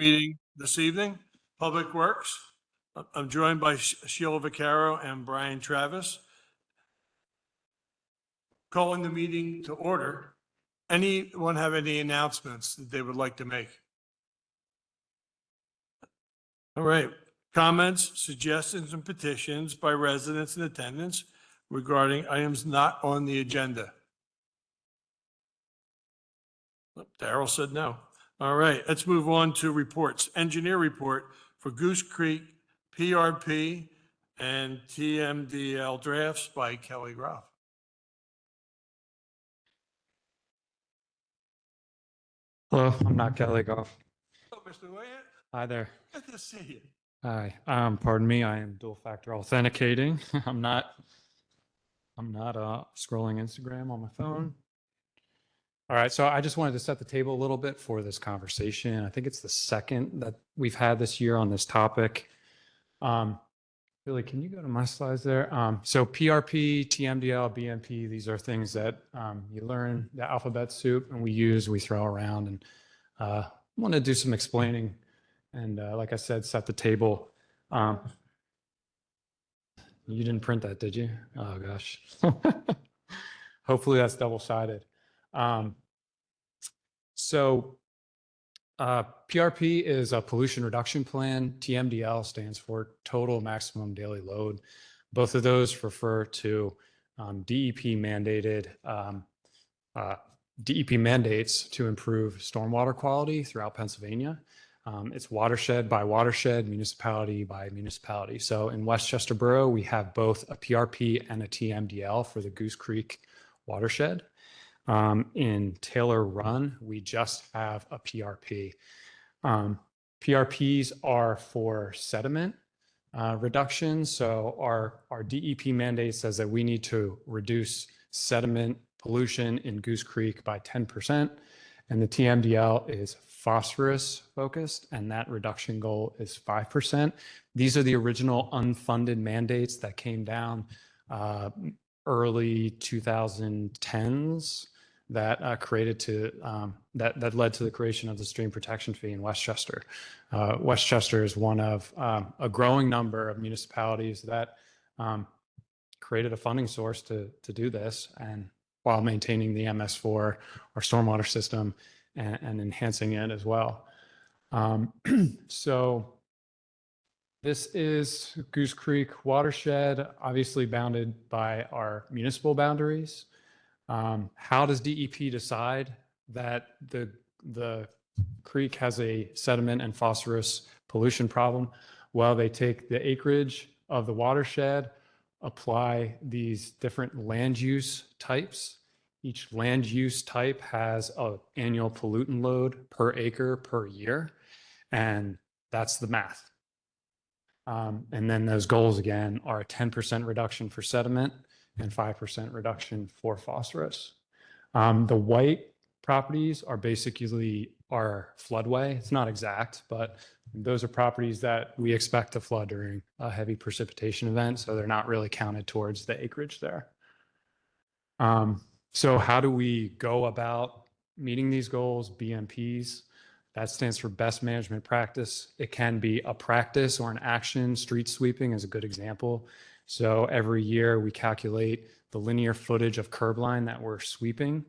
Meeting this evening, Public Works. I'm joined by Sheila Vaccaro and Brian Travis. Calling the meeting to order. Anyone have any announcements that they would like to make? All right, comments, suggestions, and petitions by residents in attendance regarding items not on the agenda. Daryl said no. All right, let's move on to reports. Engineer report for Goose Creek, PRP, and TMDL drafts by Kelly Groff. Hello, I'm not Kelly Goff. Hello, Mr. Wyatt. Hi there. Good to see you. Hi. Pardon me. I am dual factor authenticating. I'm not scrolling Instagram on my phone. All right. So I just wanted to set the table a little bit for this conversation. I think it's the second that we've had this year on this topic. Billy, can you go to my slides there? So PRP, TMDL, BMP, these are things that you learn the alphabet soup and we throw around, and want to do some explaining. And like I said, set the table. You didn't print that, did you? Oh, gosh. Hopefully that's double-sided. PRP is a pollution reduction plan. TMDL stands for total maximum daily load. Both of those refer to DEP mandates to improve stormwater quality throughout Pennsylvania. It's watershed by watershed, municipality by municipality. So in Westchester Borough, we have both a PRP and a TMDL for the Goose Creek watershed. In Taylor Run, we just have a PRP. PRPs are for sediment reduction. So our DEP mandate says that we need to reduce sediment pollution in Goose Creek by 10%. And the TMDL is phosphorus focused, and that reduction goal is 5%. These are the original unfunded mandates that came down early 2010s that that led to the creation of the stream protection fee in Westchester. Westchester is one of a growing number of municipalities that created a funding source to do this, and while maintaining the MS4, our stormwater system, and enhancing it as well. So this is Goose Creek watershed, obviously bounded by our municipal boundaries. How does DEP decide that the creek has a sediment and phosphorus pollution problem? Well, they take the acreage of the watershed, apply these different land use types. Each land use type has an annual pollutant load per acre per year, and that's the math. And then those goals again are a 10% reduction for sediment and 5% reduction for phosphorus. The white properties are basically our floodway. It's not exact, but those are properties that we expect to flood during a heavy precipitation event, so they're not really counted towards the acreage there. So how do we go about meeting these goals? BMPs, that stands for best management practice. It can be a practice or an action. Street sweeping is a good example. So every year we calculate the linear footage of curb line that we're sweeping,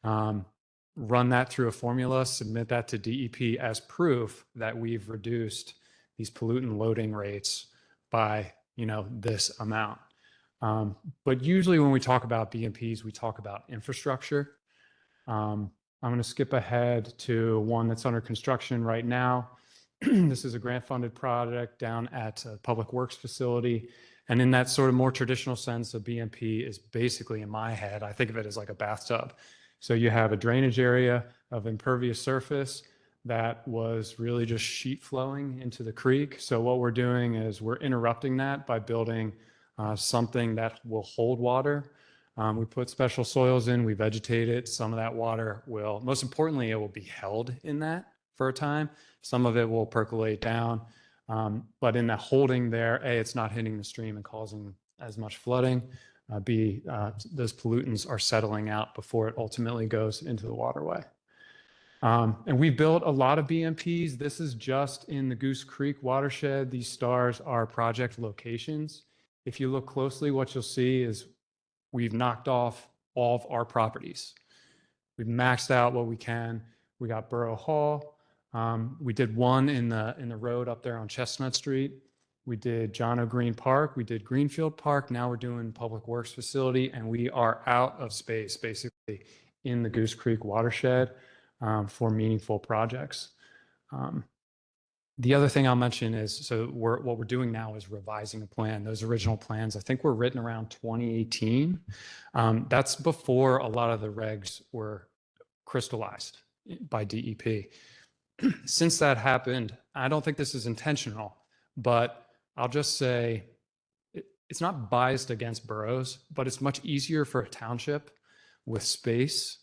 run that through a formula, submit that to DEP as proof that we've reduced these pollutant loading rates by, this amount. But usually when we talk about BMPs, we talk about infrastructure. I'm going to skip ahead to one that's under construction right now. This is a grant-funded project down at a Public Works facility. And in that sort of more traditional sense, a BMP is basically, in my head, I think of it as like a bathtub. So you have a drainage area of impervious surface that was really just sheet flowing into the creek. So what we're doing is we're interrupting that by building something that will hold water. We put special soils in, we vegetate it. Some of that water will, most importantly, it will be held in that for a time. Some of it will percolate down. But in the holding there, A, it's not hitting the stream and causing as much flooding. B, those pollutants are settling out before it ultimately goes into the waterway. And we built a lot of BMPs. This is just in the Goose Creek watershed. These stars are project locations. If you look closely, what you'll see is we've knocked off all of our properties. We've maxed out what we can. We got Borough Hall. We did one in the road up there on Chestnut Street. We did John O'Green Park. We did Greenfield Park. Now we're doing Public Works Facility, and we are out of space basically in the Goose Creek watershed for meaningful projects. The other thing I'll mention is, so what we're doing now is revising a plan. Those original plans, I think, were written around 2018. That's before a lot of the regs were crystallized by DEP. Since that happened, I don't think this is intentional, but I'll just say it's not biased against boroughs, but it's much easier for a township with space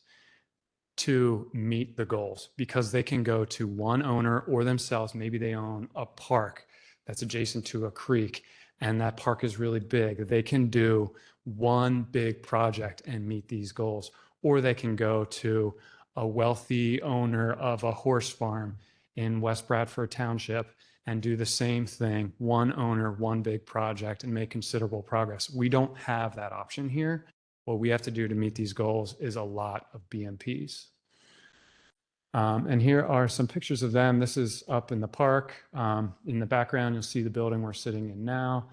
to meet the goals because they can go to one owner or themselves. Maybe they own a park that's adjacent to a creek and that park is really big. They can do one big project and meet these goals, or they can go to a wealthy owner of a horse farm in West Bradford Township and do the same thing, one owner, one big project, and make considerable progress. We don't have that option here. What we have to do to meet these goals is a lot of BMPs. And here are some pictures of them. This is up in the park. In the background, you'll see the building we're sitting in now.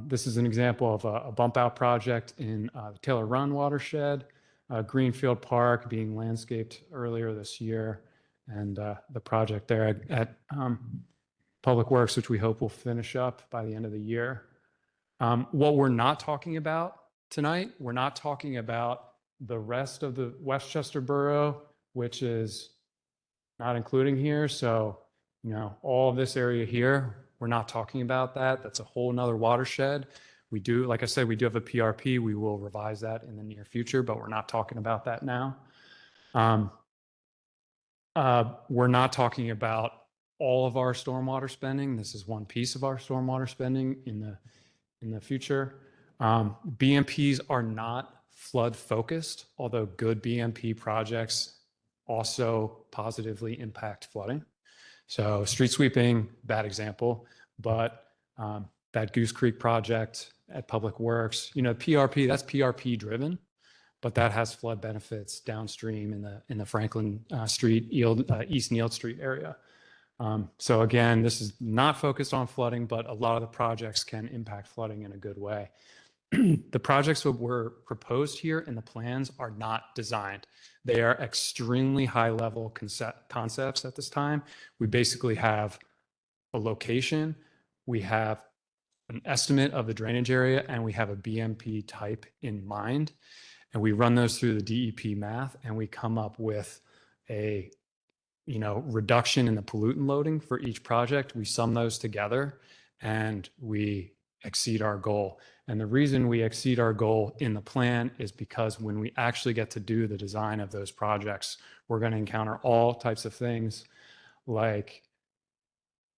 This is an example of a bump out project in the Taylor Run watershed, Greenfield Park being landscaped earlier this year, and the project there at Public Works, which we hope will finish up by the end of the year. What we're not talking about tonight, we're not talking about the rest of the Westchester Borough, which is not including here. So, all of this area here, we're not talking about that. That's a whole nother watershed. We do, like I said, we do have a PRP. We will revise that in the near future, but we're not talking about that now. We're not talking about all of our stormwater spending. This is one piece of our stormwater spending in the future. BMPs are not flood focused, although good BMP projects also positively impact flooding. So street sweeping, bad example, but that Goose Creek project at Public Works, PRP, that's PRP driven, but that has flood benefits downstream in the Franklin Street, East Neal Street area. So again, this is not focused on flooding, but a lot of the projects can impact flooding in a good way. The projects that were proposed here in the plans are not designed. They are extremely high level concepts at this time. We basically have a location, we have an estimate of the drainage area, and we have a BMP type in mind. And we run those through the DEP math, and we come up with a reduction in the pollutant loading for each project. We sum those together and we exceed our goal. And the reason we exceed our goal in the plan is because when we actually get to do the design of those projects, we're going to encounter all types of things like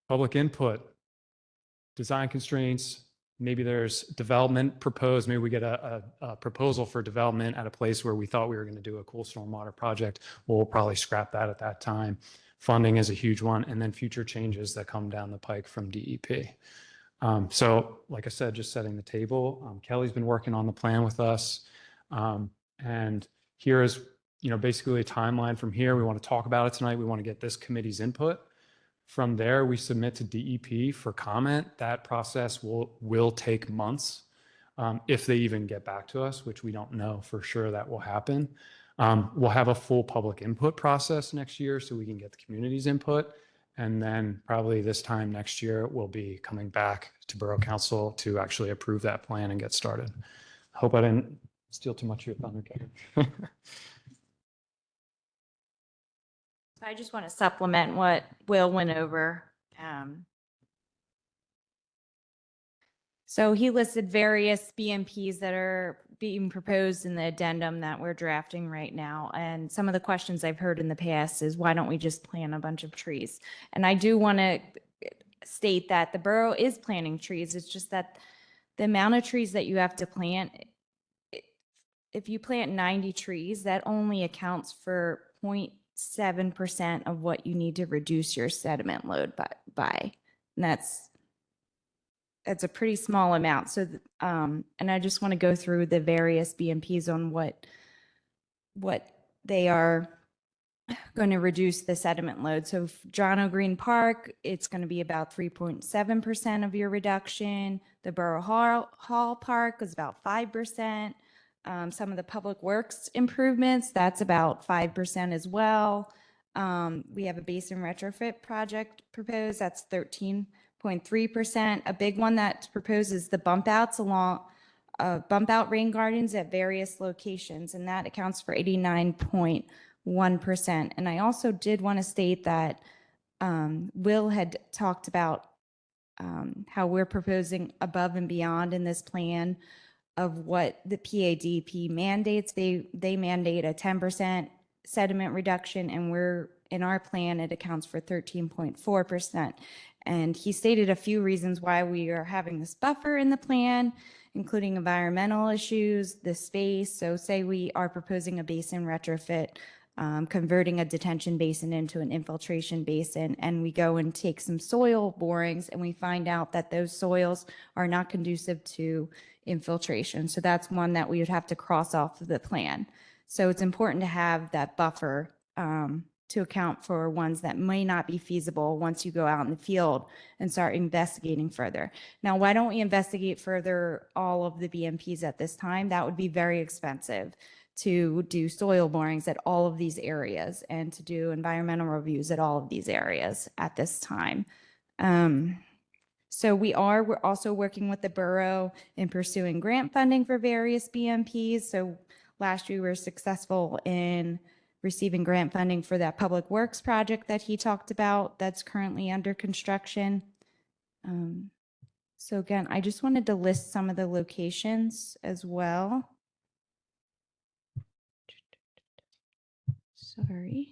public input, design constraints. Maybe there's development proposed. Maybe we get a proposal for development at a place where we thought we were going to do a cool stormwater project. We'll probably scrap that at that time. Funding is a huge one. And then future changes that come down the pike from DEP. So like I said, just setting the table. Kelly's been working on the plan with us. And here is, basically a timeline from here. We want to talk about it tonight. We want to get this committee's input. From there, we submit to DEP for comment. That process will take months if they even get back to us, which we don't know for sure that will happen. We'll have a full public input process next year so we can get the community's input. And then probably this time next year, we'll be coming back to Borough Council to actually approve that plan and get started. Hope I didn't steal too much of your thunder, Kevin. I just want to supplement what Will went over. So he listed various BMPs that are being proposed in the addendum that we're drafting right now. And some of the questions I've heard in the past is, why don't we just plant a bunch of trees? And I do want to state that the borough is planting trees. It's just that the amount of trees that you have to plant, if you plant 90 trees, that only accounts for 0.7% of what you need to reduce your sediment load by. And that's a pretty small amount. So, and I just want to go through the various BMPs on what they are going to reduce the sediment load. So John O'Green Park, it's going to be about 3.7% of your reduction. The Borough Hall Park is about 5%. Some of the public works improvements, that's about 5% as well. We have a basin retrofit project proposed, that's 13.3%. A big one that's proposed is the bump outs along bump out rain gardens at various locations, and that accounts for 89.1%. And I also did want to state that Will had talked about how we're proposing above and beyond in this plan of what the PADP mandates. They mandate a 10% sediment reduction, and we're in our plan, it accounts for 13.4%. And he stated a few reasons why we are having this buffer in the plan, including environmental issues, the space. So say we are proposing a basin retrofit, converting a detention basin into an infiltration basin, and we go and take some soil borings and we find out that those soils are not conducive to infiltration. So that's one that we would have to cross off of the plan. So it's important to have that buffer to account for ones that may not be feasible once you go out in the field and start investigating further. Now, why don't we investigate further all of the BMPs at this time? That would be very expensive to do soil borings at all of these areas and to do environmental reviews at all of these areas at this time. So we're also working with the borough in pursuing grant funding for various BMPs. So last year we were successful in receiving grant funding for that public works project that he talked about that's currently under construction. So again, I just wanted to list some of the locations as well. Sorry.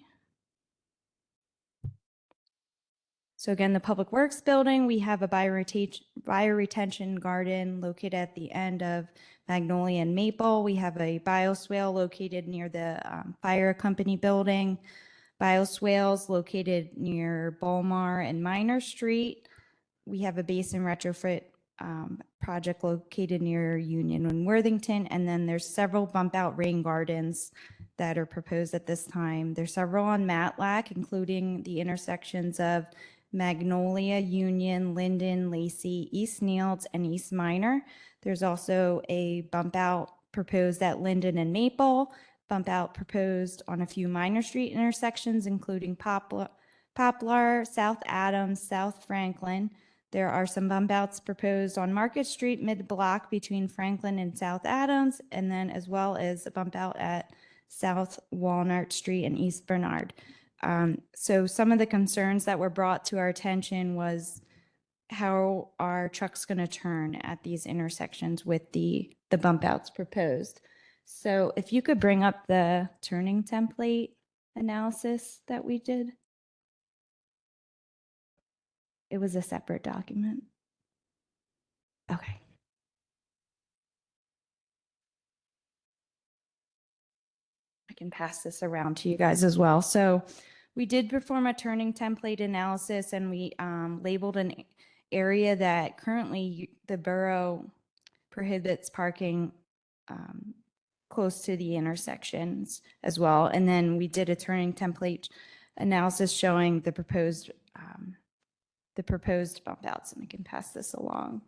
So again, the Public Works Building, we have a bioretention garden located at the end of Magnolia and Maple. We have a bioswale located near the fire company building. Bioswales located near Bolmar and Minor Street. We have a basin retrofit project located near Union and Worthington. And then there's several bump out rain gardens that are proposed at this time. There's several on Matlack, including the intersections of Magnolia, Union, Linden, Lacey, East Nields, and East Minor. There's also a bump out proposed at Linden and Maple, bump out proposed on a few Minor Street intersections, including Poplar, South Adams, South Franklin. There are some bump outs proposed on Market Street mid-block between Franklin and South Adams, and then as well as a bump out at South Walnut Street and East Bernard. So some of the concerns that were brought to our attention was how are trucks going to turn at these intersections with the bump outs proposed. So if you could bring up the turning template analysis that we did. It was a separate document. Okay. I can pass this around to you guys as well. So we did perform a turning template analysis, and we labeled an area that currently the borough prohibits parking close to the intersections as well. And then we did a turning template analysis showing the proposed bump outs, and I can pass this along.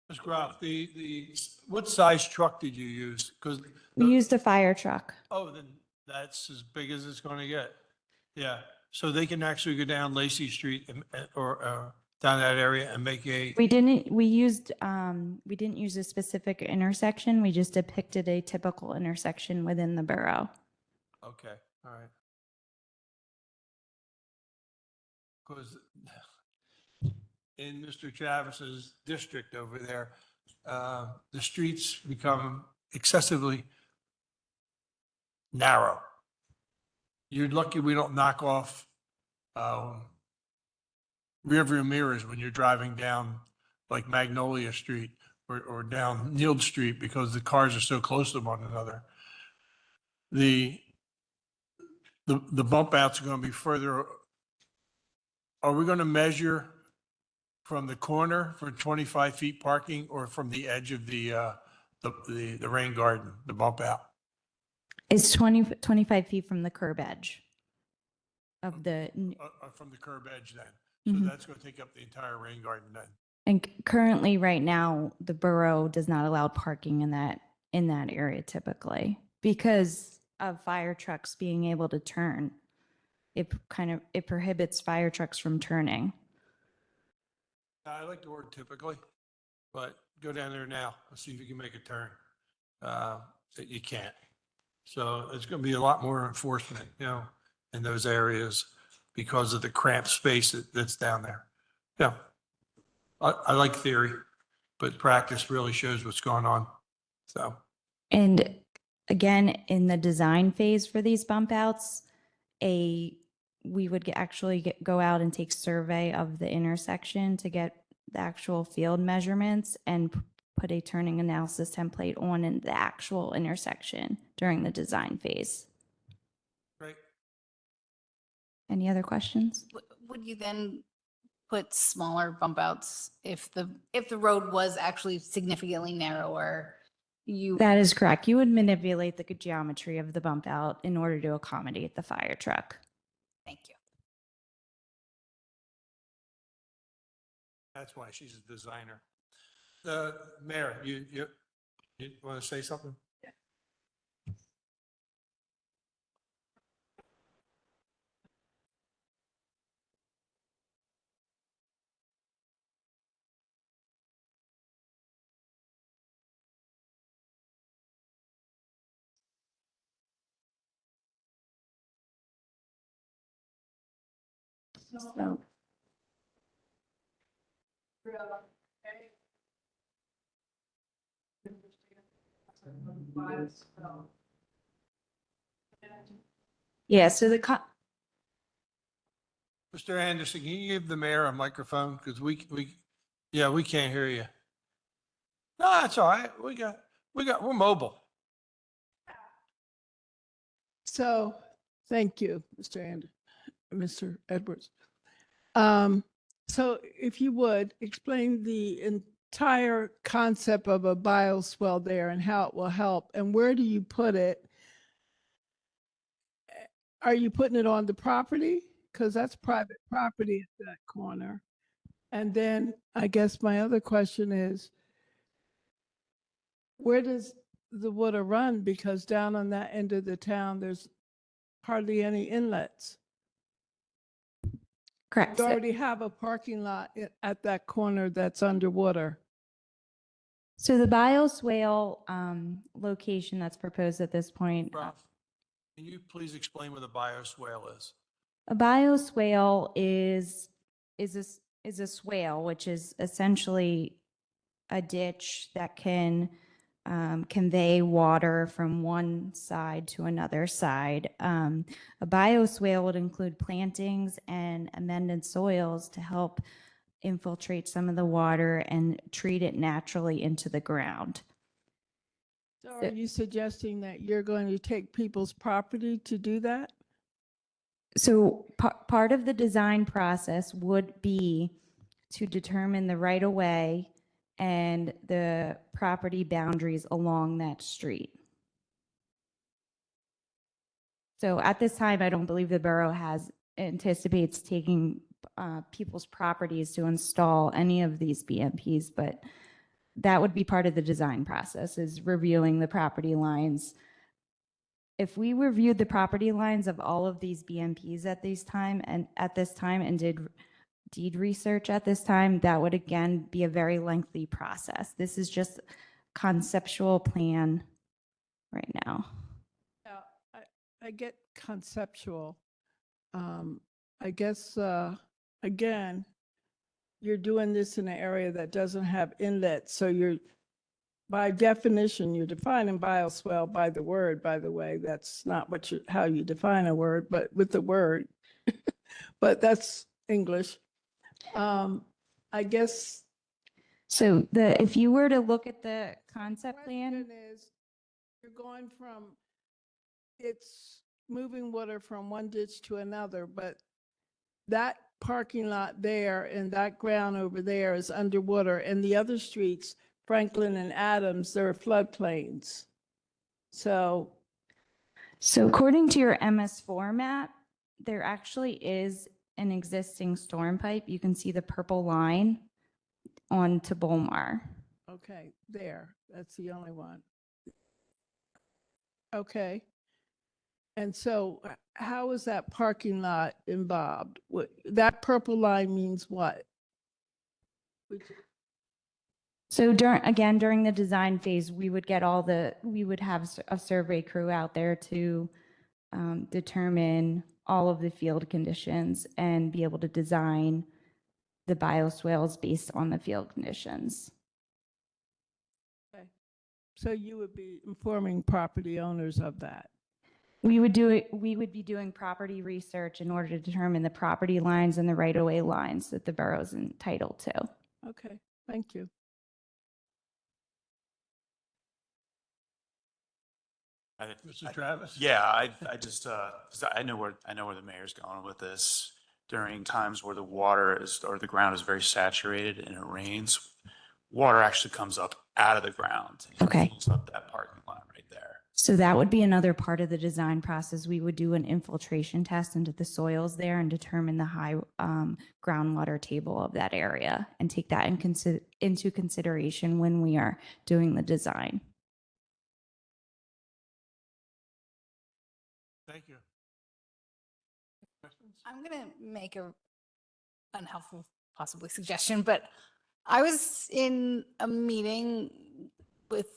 Ms. Groff, what size truck did you use? Because, We used a fire truck. oh, then that's as big as it's going to get. Yeah, so they can actually go down Lacey Street or down that area and make a, We didn't use a specific intersection. We just depicted a typical intersection within the borough. okay, all right. Because in Mr. Chavis's district over there, the streets become excessively narrow. You're lucky we don't knock off rearview mirrors when you're driving down like Magnolia Street or down Neild Street because the cars are so close to one another. The bump outs are going to be further. Are we going to measure from the corner for 25 feet parking or from the edge of the rain garden, the bump out? It's 25 feet from the curb edge of the, From the curb edge then? So Mhm. that's going to take up the entire rain garden then? and currently, right now, the borough does not allow parking in that area typically because of fire trucks being able to turn. It prohibits fire trucks from turning. I like the word typically, but go down there now. Let's see if you can make a turn. That you can't. So it's going to be a lot more enforcement, in those areas because of the cramped space that's down there. Yeah. I like theory, but practice really shows what's going on. So, And again, in the design phase for these bump outs, we would go out and take survey of the intersection to get the actual field measurements and put a turning analysis template on in the actual intersection during the design phase. great. Any other questions? Would you then put smaller bump outs if the road was actually significantly narrower? That is correct. You would manipulate the geometry of the bump out in order to accommodate the fire truck. Thank you. That's why she's a designer. Mayor, you want to say something? So, yeah, so Mr. Anderson, can you give the mayor a microphone? Because we can't hear you. No, that's all right. We're mobile. So, thank you, Mr. Edwards. So if you would, explain the entire concept of a bioswale there and how it will help, and where do you put it? Are you putting it on the property? Because that's private property at that corner. And then I guess my other question is, where does the water run? Because down on that end of the town, there's hardly any inlets. correct. You already have a parking lot at that corner that's underwater. So the bioswale location that's proposed at this point, Ralph, can you please explain what a bioswale is? a bioswale is a swale, which is essentially a ditch that can convey water from one side to another side. A bioswale would include plantings and amended soils to help infiltrate some of the water and treat it naturally into the ground. So are you suggesting that you're going to take people's property to do that? So part of the design process would be to determine the right of way and the property boundaries along that street. So at this time, I don't believe the borough anticipates taking people's properties to install any of these BMPs, but that would be part of the design process, is reviewing the property lines. If we reviewed the property lines of all of these BMPs at this time and did deed research at this time, that would again be a very lengthy process. This is just conceptual plan right now. Now, I get conceptual. I guess, again, you're doing this in an area that doesn't have inlets, so you're, by definition, you're defining bioswale by the word, by the way. That's not what you, how you define a word, but with the word. But that's English. I guess. So if you were to look at the concept plan, Question is, you're going from, it's moving water from one ditch to another, but that parking lot there and that ground over there is underwater, and the other streets, Franklin and Adams, they're floodplains. So, according to your MS4 map, there actually is an existing storm pipe. You can see the purple line onto Bolmar. okay, there, that's the only one. Okay. And so how is that parking lot involved? That purple line means what? So during the design phase, we would have a survey crew out there to determine all of the field conditions and be able to design the bioswales based on the field conditions. Okay. So you would be informing property owners of that? We would be doing property research in order to determine the property lines and the right-of-way lines that the borough's entitled to. Okay, thank you. Mr. Travis? Yeah, I just, 'cause I know where the mayor's going with this. During times where the water is, or the ground is very saturated and it rains, water actually comes up out of the ground. and Okay. Fills up that parking lot right there. So that would be another part of the design process. We would do an infiltration test into the soils there and determine the high groundwater table of that area and take that into consideration when we are doing the design. Thank you. Questions? I'm going to make a unhelpful, possibly suggestion, but I was in a meeting with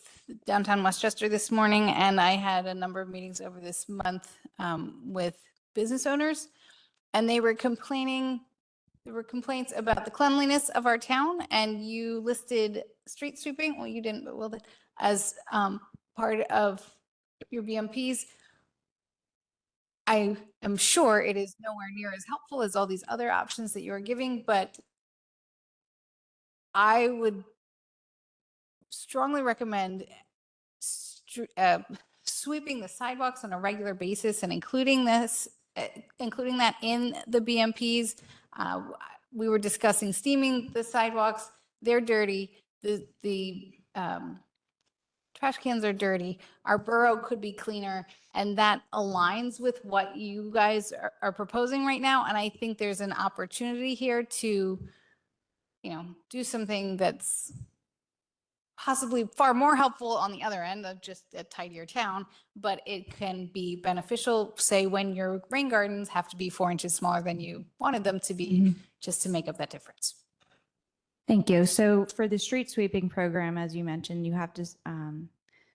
downtown Westchester this morning, and I had a number of meetings over this month with business owners, and they were complaining. There were complaints about the cleanliness of our town, and you listed street sweeping. Well, you didn't, but Will did, as part of your BMPs. I am sure it is nowhere near as helpful as all these other options that you are giving, but I would strongly recommend sweeping the sidewalks on a regular basis and including that in the BMPs. We were discussing steaming the sidewalks. They're dirty. The trash cans are dirty. Our borough could be cleaner, and that aligns with what you guys are proposing right now. And I think there's an opportunity here to, do something that's possibly far more helpful on the other end of just a tidier town, but it can be beneficial, say, when your rain gardens have to be 4 inches smaller than you wanted them to be, just to make up that difference. Thank you. So for the street sweeping program, as you mentioned, you have to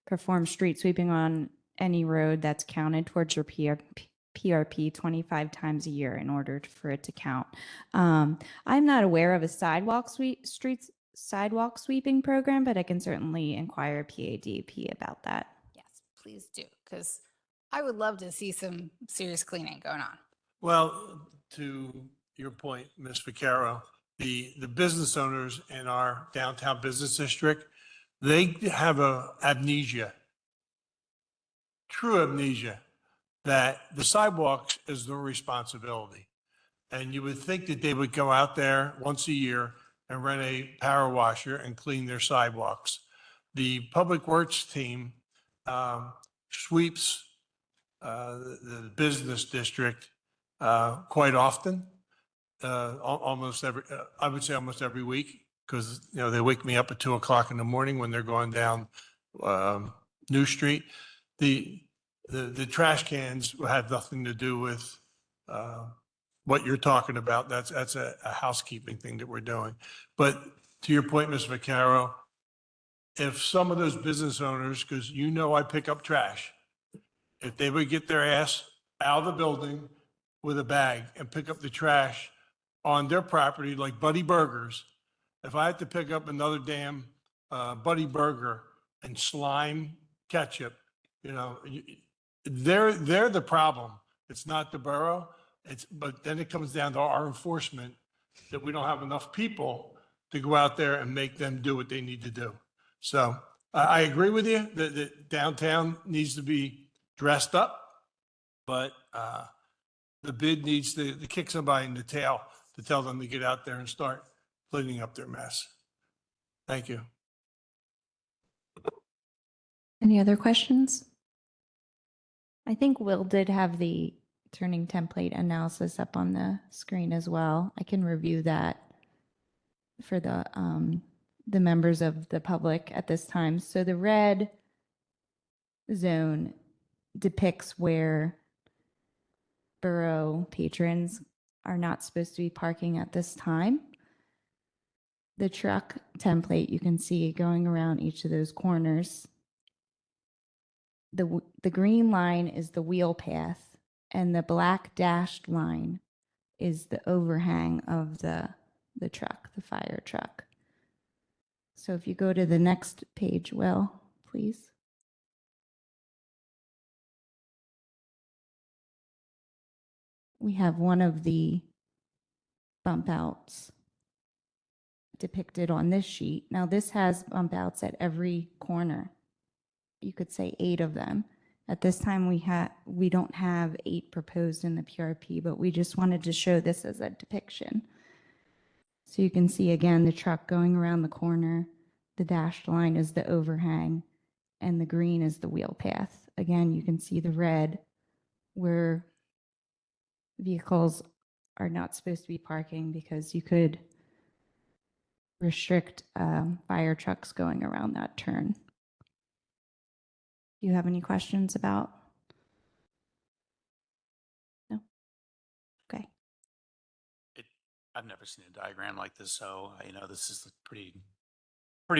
perform street sweeping on any road that's counted towards your PRP 25 times a year in order for it to count. I'm not aware of a sidewalk sweeping program, but I can certainly inquire PADP about that. Yes, please do, because I would love to see some serious cleaning going on. Well, to your point, Ms. Vaccaro, the business owners in our downtown business district, they have a amnesia, true amnesia, that the sidewalks is their responsibility. And you would think that they would go out there once a year and rent a power washer and clean their sidewalks. The Public Works team sweeps the business district quite often. Almost every, I would say almost every week, because, they wake me up at 2:00 in the morning when they're going down New Street. The trash cans have nothing to do with what you're talking about. That's a housekeeping thing that we're doing. But to your point, Ms. Vaccaro, if some of those business owners, because I pick up trash, if they would get their ass out of the building with a bag and pick up the trash on their property, like Buddy Burgers, if I had to pick up another damn Buddy Burger and slime ketchup, they're the problem. It's not the borough. But then it comes down to our enforcement, that we don't have enough people to go out there and make them do what they need to do. So I agree with you that downtown needs to be dressed up, but the bid needs to kick somebody in the tail to tell them to get out there and start cleaning up their mess. Thank you. Any other questions? I think Will did have the turning template analysis up on the screen as well. I can review that for the members of the public at this time. So the red zone depicts where borough patrons are not supposed to be parking at this time. The truck template you can see going around each of those corners. The green line is the wheel path, and the black dashed line is the overhang of the truck, the fire truck. So if you go to the next page, Will, please. We have one of the bump outs depicted on this sheet. Now this has bump outs at every corner. You could say 8 of them. At this time, we don't have 8 proposed in the PRP, but we just wanted to show this as a depiction. So you can see again the truck going around the corner, the dashed line is the overhang, and the green is the wheel path. Again, you can see the red where vehicles are not supposed to be parking because you could restrict fire trucks going around that turn. Do you have any questions about? No? Okay. I've never seen a diagram like this, so this is pretty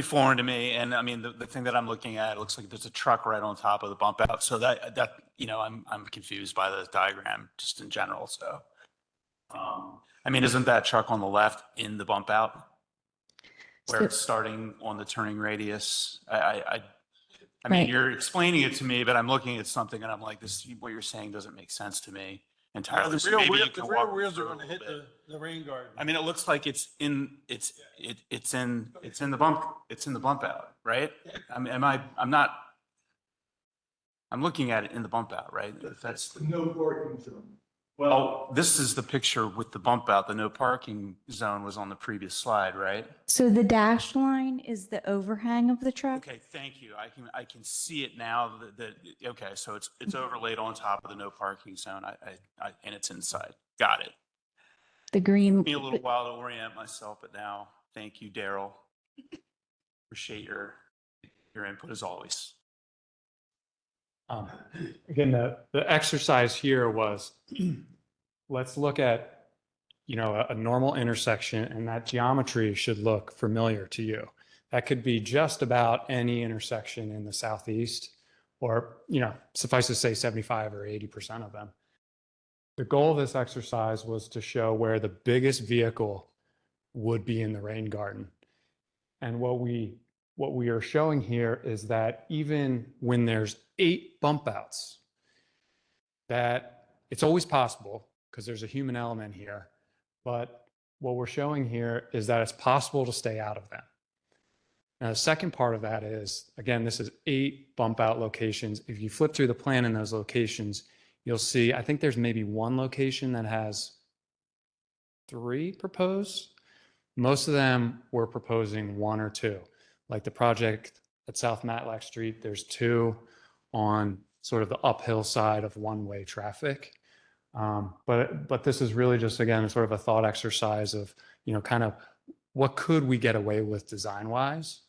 foreign to me. And I mean, the thing that I'm looking at, it looks like there's a truck right on top of the bump out. So that I'm confused by the diagram just in general. So, I mean, isn't that truck on the left in the bump out where it's starting on the turning radius? I mean, Right. you're explaining it to me, but I'm looking at something and I'm like, what you're saying doesn't make sense to me entirely. The So real, maybe you the can real walk me wheels are through a going to hit little bit. the rain garden. I mean, it looks like it's in the bump out, right? I mean, I'm looking at it in the bump out, right? That's No parking zone. well, this is the picture with the bump out. The no parking zone was on the previous slide, right? So the dashed line is the overhang of the truck? Okay, thank you. I can see it now okay, so it's overlaid on top of the no parking zone. And it's inside. Got it. The green. Took me a little while to orient myself, but now, thank you, Daryl. Appreciate your input as always. Again, the exercise here was, let's look at, a normal intersection, and that geometry should look familiar to you. That could be just about any intersection in the Southeast, or, suffice to say 75 or 80% of them. The goal of this exercise was to show where the biggest vehicle would be in the rain garden. And what we are showing here is that even when there's 8 bump outs, that it's always possible because there's a human element here. But what we're showing here is that it's possible to stay out of them. Now, the second part of that is, again, this is 8 bump out locations. If you flip through the plan in those locations, you'll see, I think there's maybe 1 location that has 3 proposed. Most of them were proposing 1 or 2. Like the project at South Matlack Street, there's 2 on sort of the uphill side of one-way traffic. But this is really just, again, sort of a thought exercise of, kind of what could we get away with design-wise,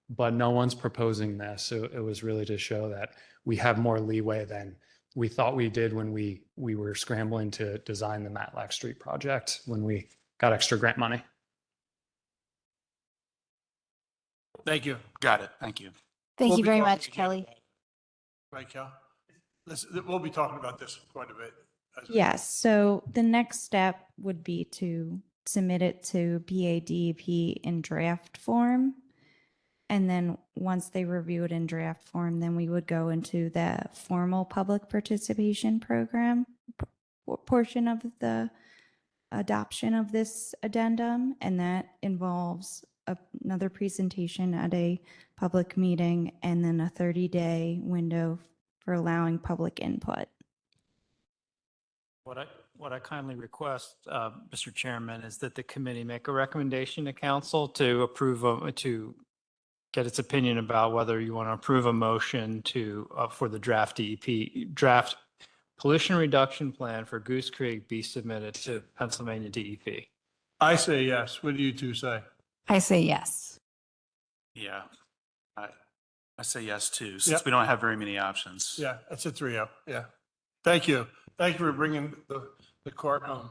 but no one's proposing this. So it was really to show that we have more leeway than we thought we did when we were scrambling to design the Matlack Street project when we got extra grant money. Thank you. Got it. Thank you. Thank We'll you be very talking much, again. Kelly. Right, Cal? We'll be talking about this quite a bit. Yes, so the next step would be to submit it to BADP in draft form. And then once they review it in draft form, then we would go into the formal public participation program portion of the adoption of this addendum. And that involves another presentation at a public meeting and then a 30-day window for allowing public input. What I kindly request, Mr. Chairman, is that the committee make a recommendation to council to approve, to get its opinion about whether you want to approve a motion to, for the draft draft pollution reduction plan for Goose Creek be submitted to Pennsylvania DEP. I say yes. What do you two say? I say yes. Yeah. I say yes too, Yep. since we don't have very many options. Yeah, that's a 3-0. Yeah. Thank you. Thank you for bringing the court home.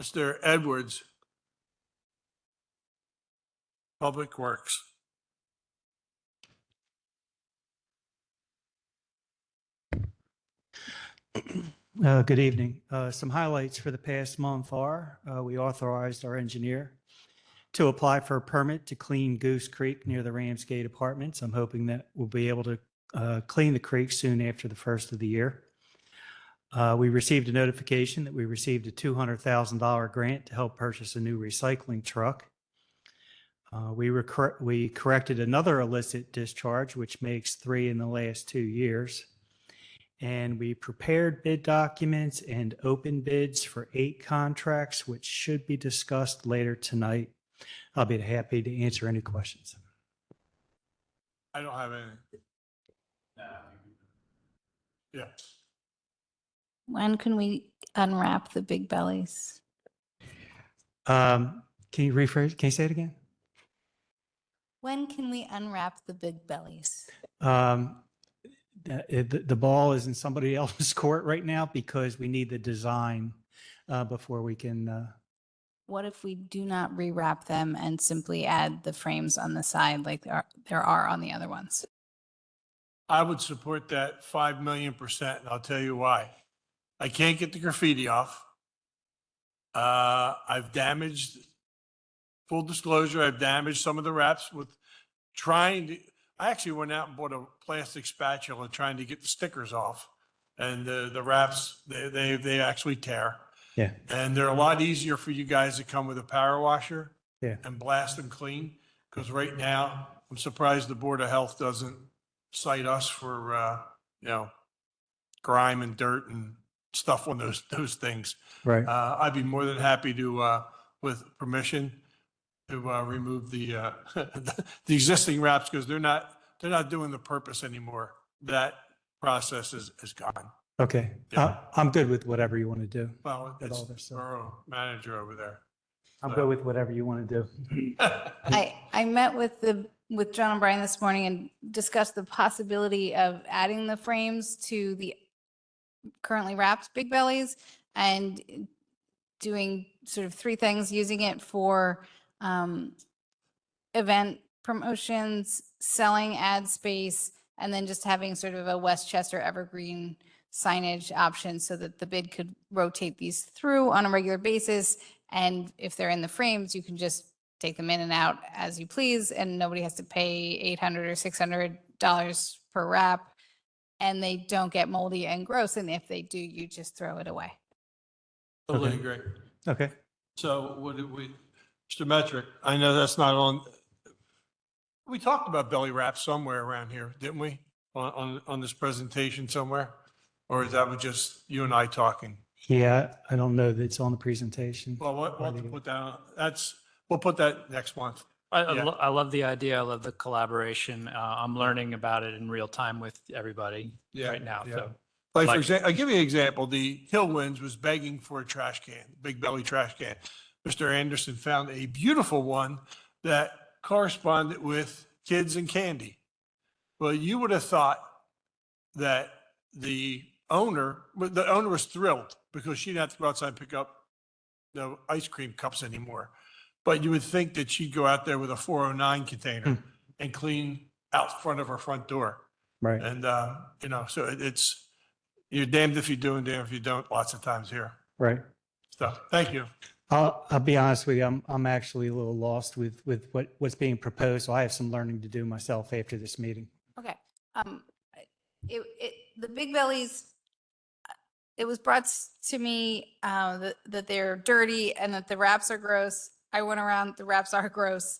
Mr. Edwards, Public Works. Good evening. Some highlights for the past month are, we authorized our engineer to apply for a permit to clean Goose Creek near the Ramsgate Apartments. I'm hoping that we'll be able to clean the creek soon after the first of the year. We received a notification that we received a $200,000 grant to help purchase a new recycling truck. We corrected another illicit discharge, which makes 3 in the last 2 years. And we prepared bid documents and open bids for 8 contracts, which should be discussed later tonight. I'll be happy to answer any questions. I don't have any. Yeah. When can we unwrap the big bellies? Can you rephrase? Can you say it again? When can we unwrap the big bellies? The ball is in somebody else's court right now because we need the design before we can. What if we do not rewrap them and simply add the frames on the side like there are on the other ones? I would support that 5,000,000%, and I'll tell you why. I can't get the graffiti off. I've damaged, full disclosure, I've damaged some of the wraps with trying to, I actually went out and bought a plastic spatula trying to get the stickers off. And the wraps, they actually tear. Yeah. And they're a lot easier for you guys to come with a power washer Yeah. and blast them clean. Because right now, I'm surprised the Board of Health doesn't cite us for, grime and dirt and stuff on those things. Right. I'd be more than happy to, with permission, to remove the the existing wraps because they're not doing the purpose anymore. That process is gone. Okay. Yeah. I'm good with whatever you want to do. Well, With it's all this stuff. borough manager over there. I'm good with whatever you want to do. I met with John and Brian this morning and discussed the possibility of adding the frames to the currently wrapped big bellies and doing sort of 3 things, using it for event promotions, selling ad space, and then just having sort of a Westchester evergreen signage option so that the bid could rotate these through on a regular basis. And if they're in the frames, you can just take them in and out as you please, and nobody has to pay $800 or $600 per wrap, and they don't get moldy and gross. And if they do, you just throw it away. Totally Okay. agree. Okay. So what did we, Mr. Metric, I know that's not on, we talked about belly wraps somewhere around here, didn't we? On this presentation somewhere? Or is that just you and I talking? Yeah, I don't know that it's on the presentation. Well, we'll have to put that on, we'll put that next month. Yeah. I love the idea. I love the collaboration. I'm learning about it in real time with everybody Yeah, right now. yeah. So Like, for Like- example, I'll give you an example. The Hillwinds was begging for a trash can, big belly trash can. Mr. Anderson found a beautiful one that corresponded with kids and candy. Well, you would have thought that the owner was thrilled because she didn't have to go outside and pick up the ice cream cups anymore. But you would think that she'd go out there with a 409 container and clean out front of her front door. Right. And, you know, so it's, you're damned if you do and damned if you don't lots of times here. Right. So, thank you. I'll be honest with you. I'm actually a little lost with what's being proposed. So I have some learning to do myself after this meeting. Okay. The Big Bellies, it was brought to me that they're dirty and that the wraps are gross. I went around, the wraps are gross.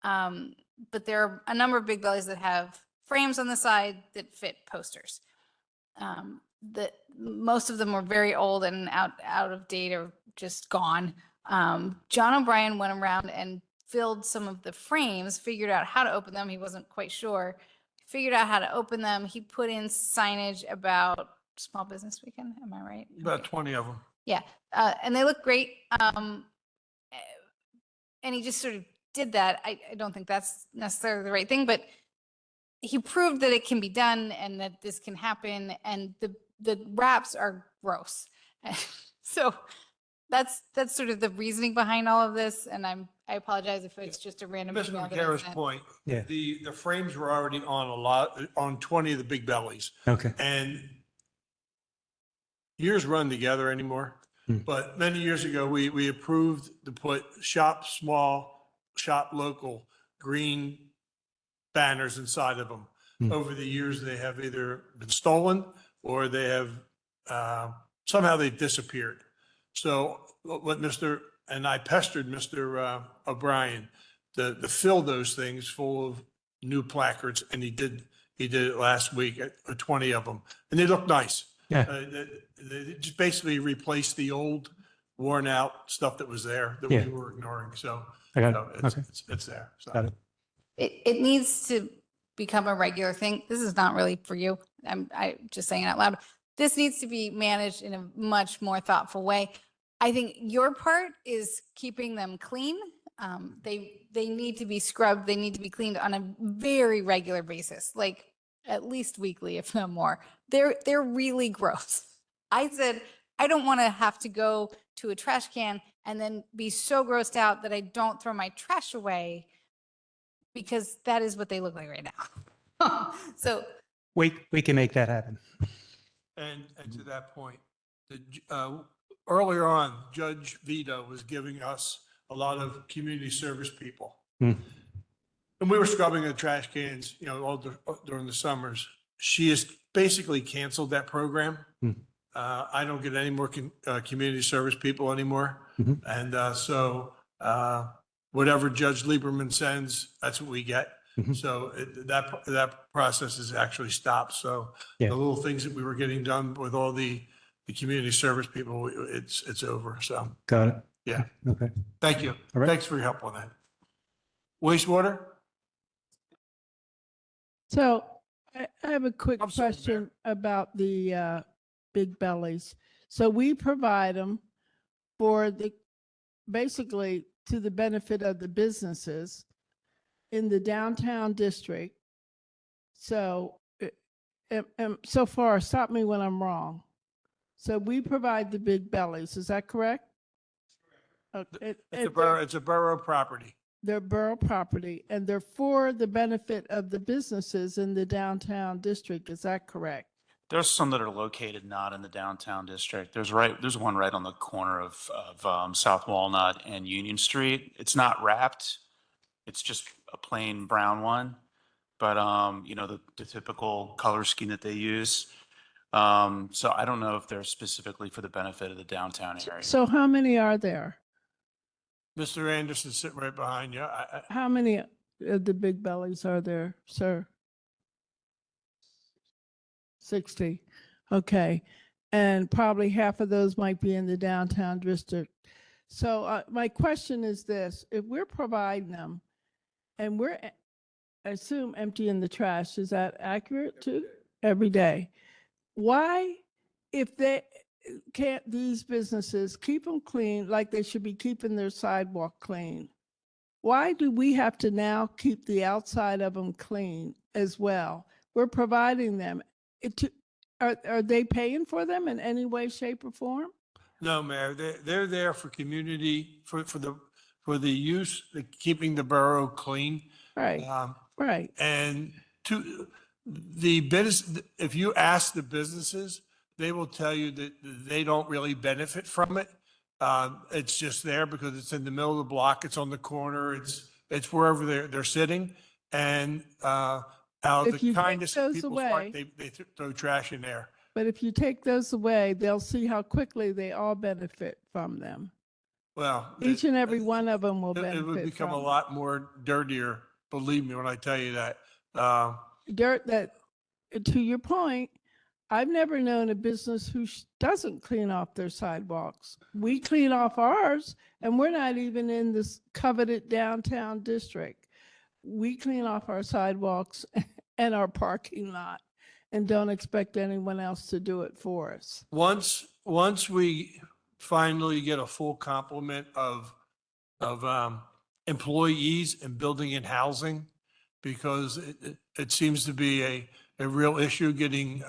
But there are a number of Big Bellies that have frames on the side that fit posters. Most of them were very old and out of date or just gone. John O'Brien went around and filled some of the frames, figured out how to open them. He wasn't quite sure. Figured out how to open them. He put in signage about Small Business Weekend. Am I right? About 20 of them. Yeah, and they look great. And he just sort of did that. I don't think that's necessarily the right thing, but he proved that it can be done and that this can happen. And the wraps are gross. So that's sort of the reasoning behind all of this. And I apologize if it's just a random. Mr. email that I McCara's sent. point, Yeah. the frames were already on 20 of the Big Bellies. Okay. And years run together anymore. Hmm. But many years ago, we approved to put shop small, shop local, green banners inside of them. Hmm. Over the years, they have either been stolen or they have, somehow they've disappeared. So what and I pestered Mr. O'Brien to fill those things full of new placards, and he did it last week, 20 of them, and they look nice. Yeah. They just basically replaced the old worn out stuff that was there that Yeah. we were ignoring. So I got so it. Okay. it's there. So. Got it. It needs to become a regular thing. This is not really for you. I just saying it out loud. This needs to be managed in a much more thoughtful way. I think your part is keeping them clean. They need to be scrubbed. They need to be cleaned on a very regular basis, like at least weekly, if not more. They're really gross. I said, I don't want to have to go to a trash can and then be so grossed out that I don't throw my trash away, because that is what they look like right now. So We can make that happen. And to that point, earlier on, Judge Vito was giving us a lot of community service people. Hmm. And we were scrubbing the trash cans, you know, during the summers. She has basically canceled that program. Hmm. I don't get any more community service people anymore. Mhm. And so whatever Judge Lieberman sends, that's what we get. Mhm. So that process is actually stopped. So Yeah. the little things that we were getting done with all the community service people, it's over. So Got it. Yeah. Okay. thank you. All right. Thanks for your help on that. Wastewater? So I have a quick I'm sorry, Mayor. question about the Big Bellies. So we provide them for basically to the benefit of the businesses in the downtown district. So, so far, stop me when I'm wrong. So we provide the Big Bellies, is that correct? Okay, It's a borough property. they're borough property and they're for the benefit of the businesses in the downtown district, is that correct? There's some that are located not in the downtown district. There's one right on the corner of South Walnut and Union Street. It's not wrapped. It's just a plain brown one, but you know, the typical color scheme that they use. So I don't know if they're specifically for the benefit of the downtown area. So how many are there? Mr. Anderson sitting right behind you. How many of the Big Bellies are there, sir? 60. Okay. And probably half of those might be in the downtown district. So my question is this, if we're providing them and we're, I assume, emptying the trash, is that accurate too? Every day. Why, if they can't, these businesses keep them clean like they should be keeping their sidewalk clean? Why do we have to now keep the outside of them clean as well? We're providing them. Are they paying for them in any way, shape, or form? No, Mayor, they're there for community, for the use, keeping the borough clean. Right, right. And the business, if you ask the businesses, they will tell you that they don't really benefit from it. It's just there because it's in the middle of the block, it's on the corner, it's wherever they're sitting. And out of If you the take kindness of those people's heart, away- they throw trash in there. But if you take those away, they'll see how quickly they all benefit from them. Well. Each and every one of them will It would benefit become a from lot more dirtier, believe me when I tell you that. dirt that, to your point, I've never known a business who doesn't clean off their sidewalks. We clean off ours, and we're not even in this coveted downtown district. We clean off our sidewalks and our parking lot and don't expect anyone else to do it for us. Once we finally get a full complement of employees in building and housing, because it seems to be a real issue getting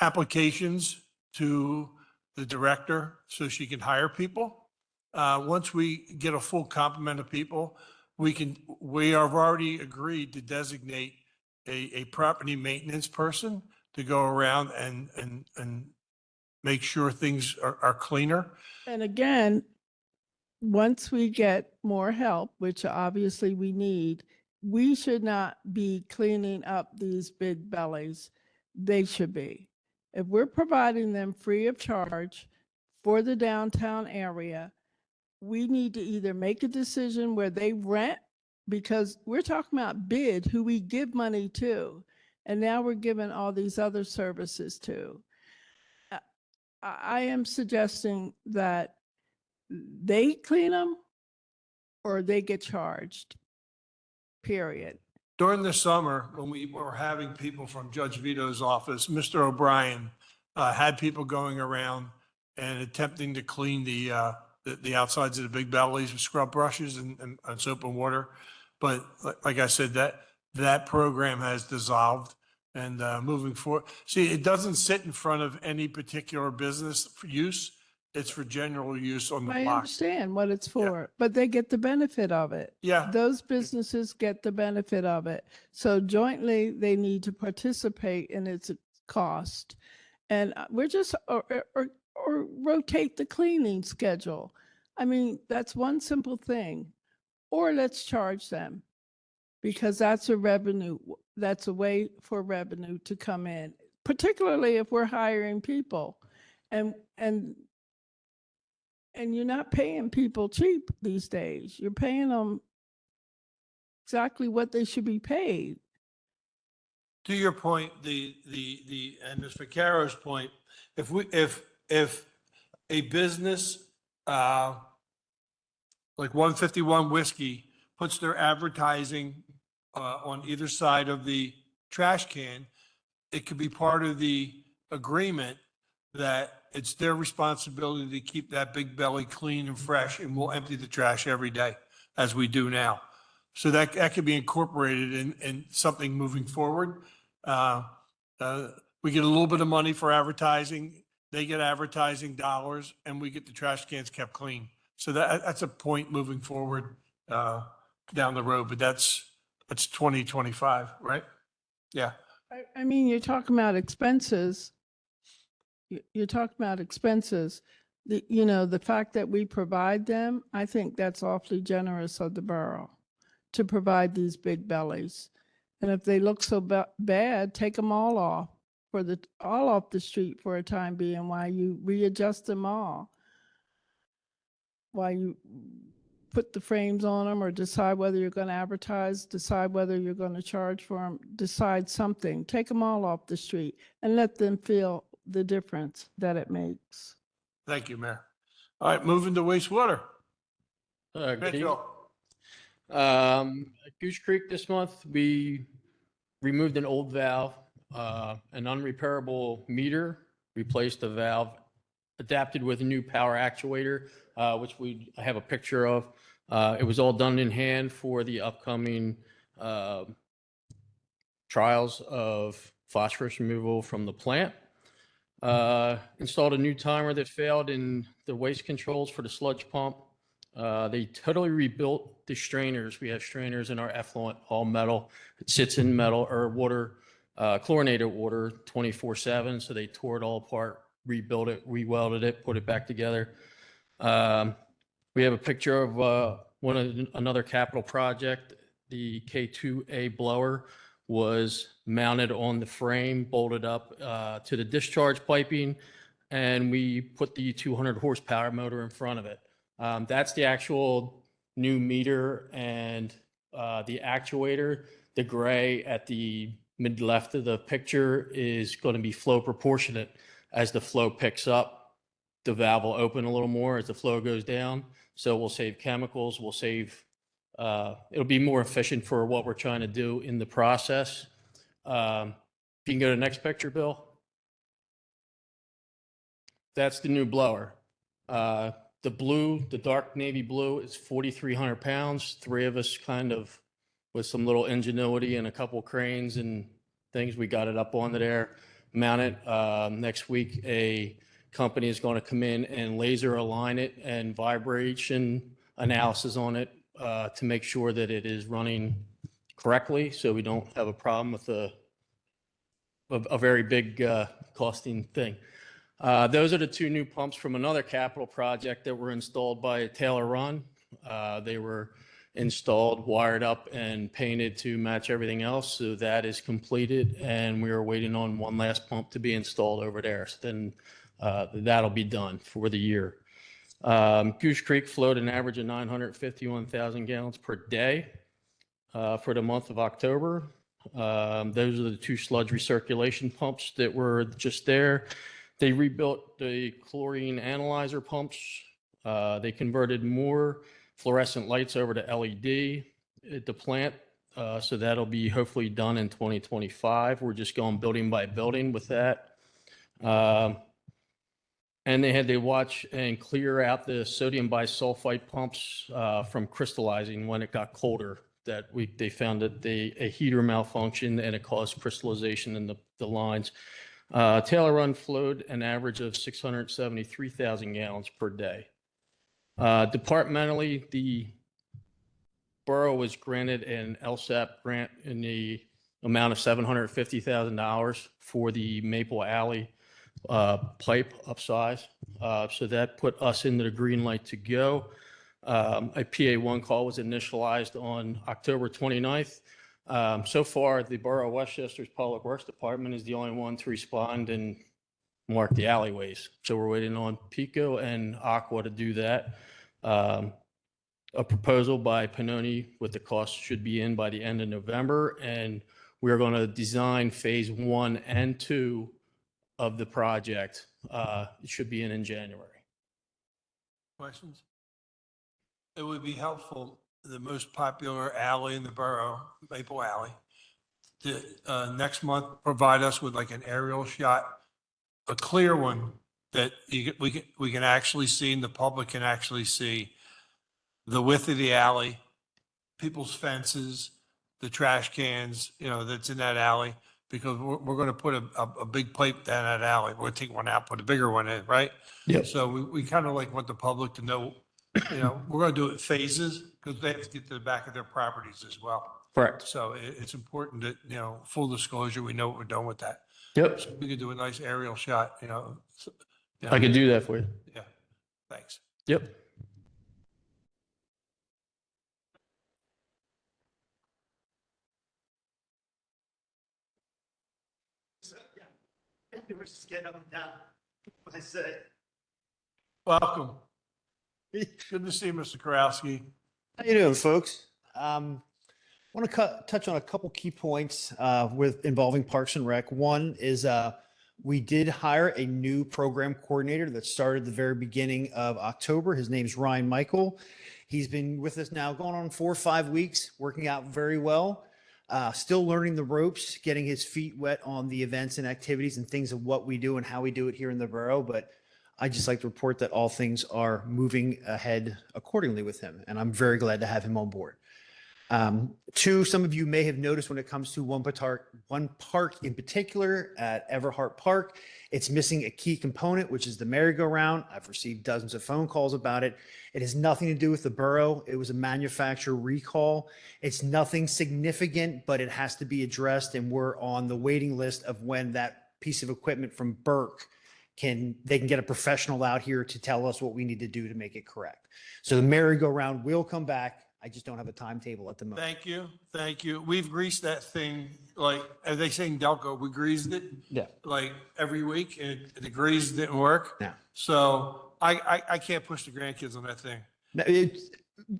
applications to the director so she can hire people. Once we get a full complement of people, we have already agreed to designate a property maintenance person to go around and make sure things are cleaner. And again, once we get more help, which obviously we need, we should not be cleaning up these big bellies. They should be. If we're providing them free of charge for the downtown area, we need to either make a decision where they rent, because we're talking about bid, who we give money to, and now we're giving all these other services to. I am suggesting that they clean them or they get charged, period. During the summer, when we were having people from Judge Vito's office, Mr. O'Brien had people going around and attempting to clean the outsides of the big bellies with scrub brushes and soap and water. But like I said, that program has dissolved. And moving forward, see, it doesn't sit in front of any particular business for use. It's for general use on the I block. understand what it's for, but they get the benefit of it. Yeah. Those businesses get the benefit of it. So jointly, they need to participate in its cost. And we're just, or rotate the cleaning schedule. I mean, that's one simple thing. Or let's charge them, because that's a revenue, that's a way for revenue to come in, particularly if we're hiring people. And you're not paying people cheap these days. You're paying them exactly what they should be paid. To your point, and Ms. Vaquero's point, if a business, like 151 Whiskey puts their advertising on either side of the trash can, it could be part of the agreement that it's their responsibility to keep that big belly clean and fresh, and we'll empty the trash every day, as we do now. So that could be incorporated in something moving forward. We get a little bit of money for advertising, they get advertising dollars, and we get the trash cans kept clean. So that's a point moving forward down the road, but that's 2025, right? Yeah. I mean, you're talking about expenses. You're talking about expenses. The fact that we provide them, I think that's awfully generous of the borough to provide these big bellies. And if they look so bad, take them all off off the street for a time being while you readjust them all. While you put the frames on them or decide whether you're going to advertise, decide whether you're going to charge for them, decide something. Take them all off the street and let them feel the difference that it makes. Thank you, Mayor. All right, moving to wastewater. Good evening. Mitchell. At Goose Creek this month, we removed an old valve, an unrepairable meter, replaced the valve, adapted with a new power actuator, which I have a picture of. It was all done in hand for the upcoming trials of phosphorus removal from the plant. Installed a new timer that failed in the waste controls for the sludge pump. They totally rebuilt the strainers. We have strainers in our effluent, all metal. It sits in metal or water chlorinated water 24/7. So they tore it all apart, rebuilt it, rewelded it, put it back together. We have a picture of another capital project. The K2A blower was mounted on the frame, bolted up to the discharge piping, and we put the 200 horsepower motor in front of it. That's the actual new meter, and the actuator, the gray at the mid left of the picture, is going to be flow proportionate. As the flow picks up, the valve will open a little more as the flow goes down. So we'll save chemicals, we'll save, it'll be more efficient for what we're trying to do in the process. If you can go to the next picture, Bill. That's the new blower. The blue, the dark navy blue, is 4,300 pounds. Three of us kind of, with some little ingenuity and a couple cranes and things, we got it up onto there, mounted. Next week, a company is going to come in and laser align it and vibration analysis on it to make sure that it is running correctly, so we don't have a problem with a very big costing thing. Those are the two new pumps from another capital project that were installed by Taylor Run. They were installed, wired up, and painted to match everything else. So that is completed, and we are waiting on one last pump to be installed over there. So then that'll be done for the year. Goose Creek flowed an average of 951,000 gallons per day for the month of October. Those are the two sludge recirculation pumps that were just there. They rebuilt the chlorine analyzer pumps. They converted more fluorescent lights over to LED at the plant. So that'll be hopefully done in 2025. We're just going building by building with that. And they had to watch and clear out the sodium bisulfite pumps from crystallizing when it got colder. They found that a heater malfunctioned and it caused crystallization in the lines. Taylor Run flowed an average of 673,000 gallons per day. Departmentally, the borough was granted an LSAP grant in the amount of $750,000 for the Maple Alley pipe upsize. So that put us into the green light to go. A PA1 call was initialized on October 29th. So far, the Borough of Westchester's Public Works Department is the only one to respond and mark the alleyways. So we're waiting on Pico and Aqua to do that. A proposal by Pannoni with the cost should be in by the end of November, and we're going to design phase 1 and 2 of the project. It should be in January. Questions? It would be helpful, the most popular alley in the borough, Maple Alley, to next month provide us with like an aerial shot, a clear one that we can actually see and the public can actually see the width of the alley, people's fences, the trash cans, that's in that alley, because we're going to put a big pipe down that alley. We'll take one out, put a bigger one in, right? Yep. So we kind of like want the public to know, we're going to do it in phases because they have to get to the back of their properties as well. Correct. So it's important that, full disclosure, we know what we're doing with that. Yep. So we could do a nice aerial shot, I can do that for you. Yeah, thanks. Yep. Just get up and down. I say. Welcome. Good to see you, Mr. Karowski. How you doing, folks? Want to touch on a couple key points involving Parks and Rec. One is we did hire a new program coordinator that started the very beginning of October. His name's Ryan Michael. He's been with us now going on 4 or 5 weeks, working out very well. Still learning the ropes, getting his feet wet on the events and activities and things of what we do and how we do it here in the borough. But I just like to report that all things are moving ahead accordingly with him, and I'm very glad to have him on board. Two, some of you may have noticed when it comes to one park in particular at Everhart Park, it's missing a key component, which is the merry-go-round. I've received dozens of phone calls about it. It has nothing to do with the borough. It was a manufacturer recall. It's nothing significant, but it has to be addressed, and we're on the waiting list of when that piece of equipment from Burke they can get a professional out here to tell us what we need to do to make it correct. So the merry-go-round will come back. I just don't have a timetable at the moment. Thank you, thank you. We've greased that thing, like, as they say in Delco, we greased it. Yeah. Like every week, and the grease didn't work. Yeah. So I can't push the grandkids on that thing. No,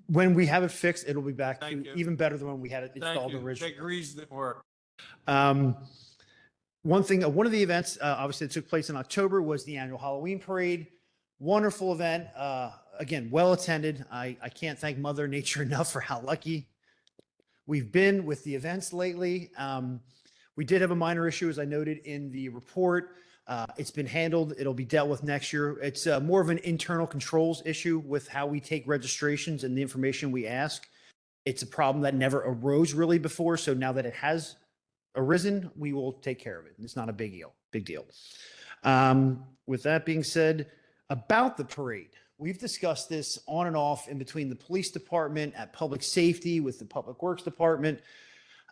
when we have it fixed, it'll be back Thank to you. even better than when we had it Thank installed you. originally. That grease didn't work. One of the events, obviously that took place in October was the annual Halloween parade. Wonderful event. Again, well attended. I can't thank Mother Nature enough for how lucky we've been with the events lately. We did have a minor issue, as I noted in the report. It's been handled. It'll be dealt with next year. It's more of an internal controls issue with how we take registrations and the information we ask. It's a problem that never arose really before. So now that it has arisen, we will take care of it. It's not a big deal. With that being said, about the parade, we've discussed this on and off in between the police department, at public safety, with the public works department.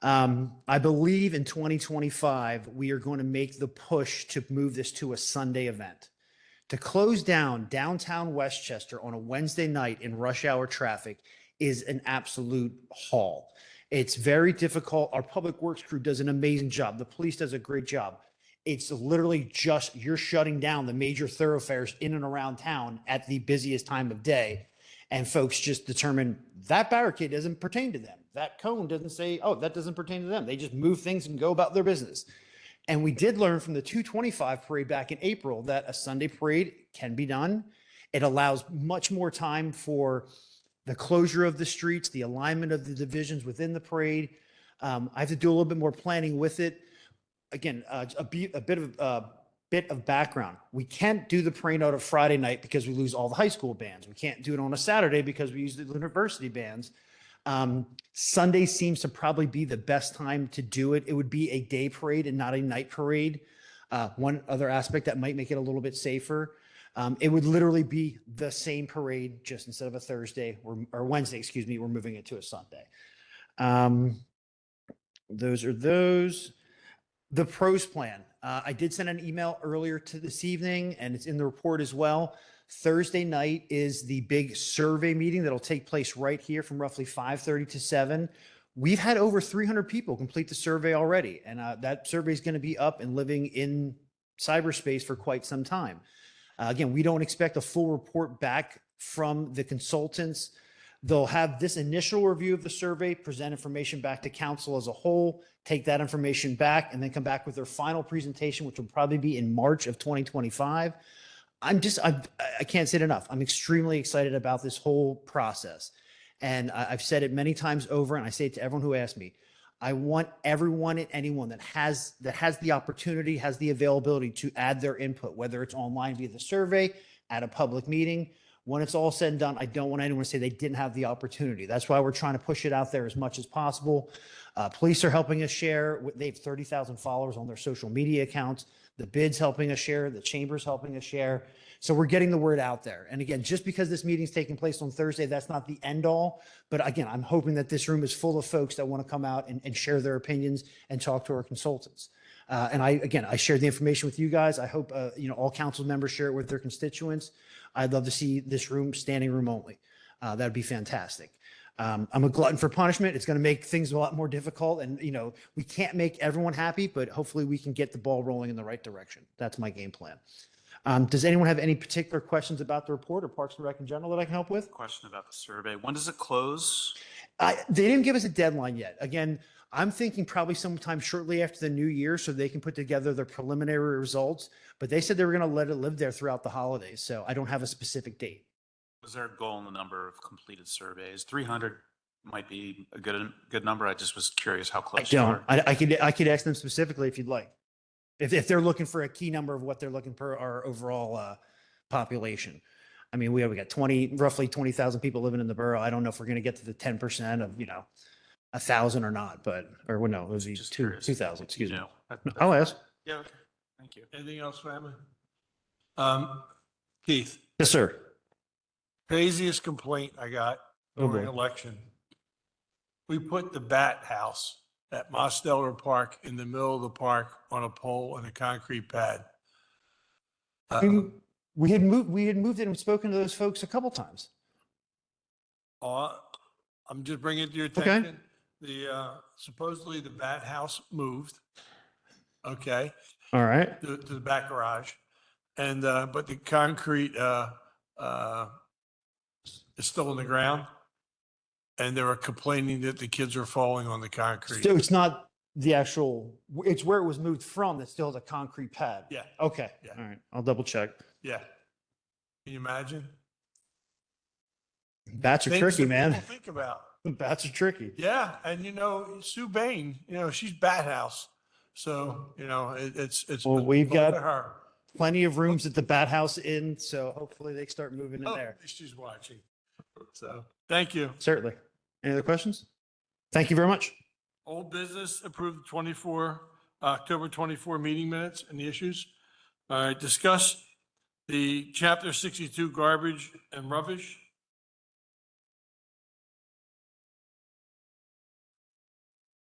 I believe in 2025, we are going to make the push to move this to a Sunday event. To close down downtown Westchester on a Wednesday night in rush hour traffic is an absolute haul. It's very difficult. Our public works crew does an amazing job. The police does a great job. It's literally just you're shutting down the major thoroughfares in and around town at the busiest time of day. And folks just determine that barricade doesn't pertain to them. That cone doesn't say, oh, that doesn't pertain to them. They just move things and go about their business. And we did learn from the 225 parade back in April that a Sunday parade can be done. It allows much more time for the closure of the streets, the alignment of the divisions within the parade. I have to do a little bit more planning with it. Again, a bit of background. We can't do the parade out of Friday night because we lose all the high school bands. We can't do it on a Saturday because we use the university bands. Sunday seems to probably be the best time to do it. It would be a day parade and not a night parade. One other aspect that might make it a little bit safer. It would literally be the same parade, just instead of a Thursday or Wednesday, excuse me, we're moving it to a Sunday. Those are those. The pros plan. I did send an email earlier to this evening, and it's in the report as well. Thursday night is the big survey meeting that'll take place right here from roughly 5:30 to 7. We've had over 300 people complete the survey already, and that survey is going to be up and living in cyberspace for quite some time. Again, we don't expect a full report back from the consultants. They'll have this initial review of the survey, present information back to council as a whole, take that information back, and then come back with their final presentation, which will probably be in March of 2025. I can't say it enough. I'm extremely excited about this whole process. And I've said it many times over, and I say it to everyone who asks me, I want everyone and anyone that has the opportunity, has the availability to add their input, whether it's online via the survey, at a public meeting. When it's all said and done, I don't want anyone to say they didn't have the opportunity. That's why we're trying to push it out there as much as possible. Police are helping us share. They have 30,000 followers on their social media accounts. The bid's helping us share. The chamber's helping us share. So we're getting the word out there. And again, just because this meeting's taking place on Thursday, that's not the end all. But again, I'm hoping that this room is full of folks that want to come out and share their opinions and talk to our consultants. And I shared the information with you guys. I hope, all council members share it with their constituents. I'd love to see this room standing room only. That'd be fantastic. I'm a glutton for punishment. It's going to make things a lot more difficult. And, we can't make everyone happy, but hopefully we can get the ball rolling in the right direction. That's my game plan. Does anyone have any particular questions about the report or Parks and Rec in general that I can help with? Question about the survey. When does it close? They didn't give us a deadline yet. Again, I'm thinking probably sometime shortly after the new year so they can put together their preliminary results. But they said they were going to let it live there throughout the holidays. So I don't have a specific date. Was there a goal in the number of completed surveys? 300 might be a good number. I just was curious how I close you don't. are. I could ask them specifically if you'd like. If they're looking for a key number of what they're looking for our overall population. I mean, we got roughly 20,000 people living in the borough. I don't know if we're going to get to the 10% of, 1,000 or not, but, or well, no, it was Just two, curious. 2,000, excuse me. No, I'll ask. Yeah, okay. Thank you. Anything else, family? Keith, Yes, sir. craziest complaint I got Oh, during boy. election. We put the bat house at Mosteller Park in the middle of the park on a pole and a concrete pad. We had moved it and spoken to those folks a couple times. I'm just bringing it to your Okay. attention. Supposedly the bat house moved. Okay, All right. to the back garage. And, but the concrete, is still in the ground. And they were complaining that the kids are falling on the concrete. So it's not the actual, it's where it was moved from that still has a concrete pad. Yeah, Okay. Yeah. All right. I'll double check. yeah. Can you imagine? Bats are Things tricky, that man. people Think about. Bats are tricky. Yeah, and Sue Bain, she's bat house. So, it's. Well, we've both of got- her. Plenty of rooms at the Bat House Inn, so hopefully they start moving in Oh, there. at least she's watching. So, thank you. Certainly. Any other questions? Thank you very much. Old business, approved October 24 meeting minutes and the issues. All right, discuss the chapter 62 garbage and rubbish.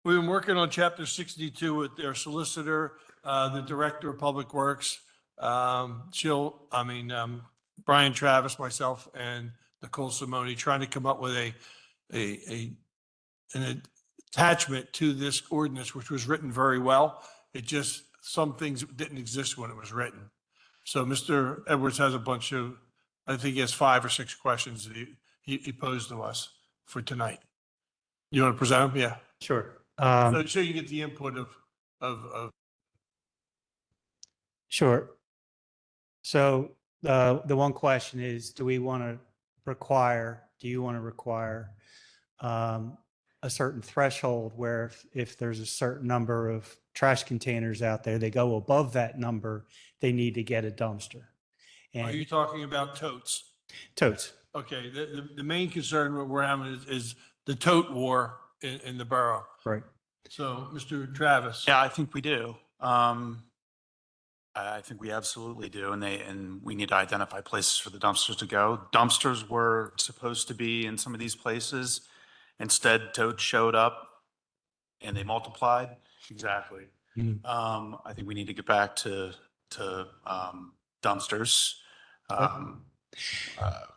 We've been working on chapter 62 with their solicitor, the director of public works. Brian Travis, myself, and Nicole Simone, trying to come up with an attachment to this ordinance, which was written very well. It just, some things didn't exist when it was written. So Mr. Edwards has a bunch of, I think he has 5 or 6 questions that he posed to us for tonight. You want to present them? Yeah. Sure. So you get the input of. Sure. So the one question is, do you want to require a certain threshold where if there's a certain number of trash containers out there, they go above that number, they need to get a dumpster? Are you And talking about totes? totes. Okay, the main concern we're having is the tote war in the borough. Right. So, Mr. Travis. Yeah, I think we do. I think we absolutely do. And we need to identify places for the dumpsters to go. Dumpsters were supposed to be in some of these places. Instead, totes showed up and they multiplied. Exactly. Mhm. I think we need to get back to dumpsters.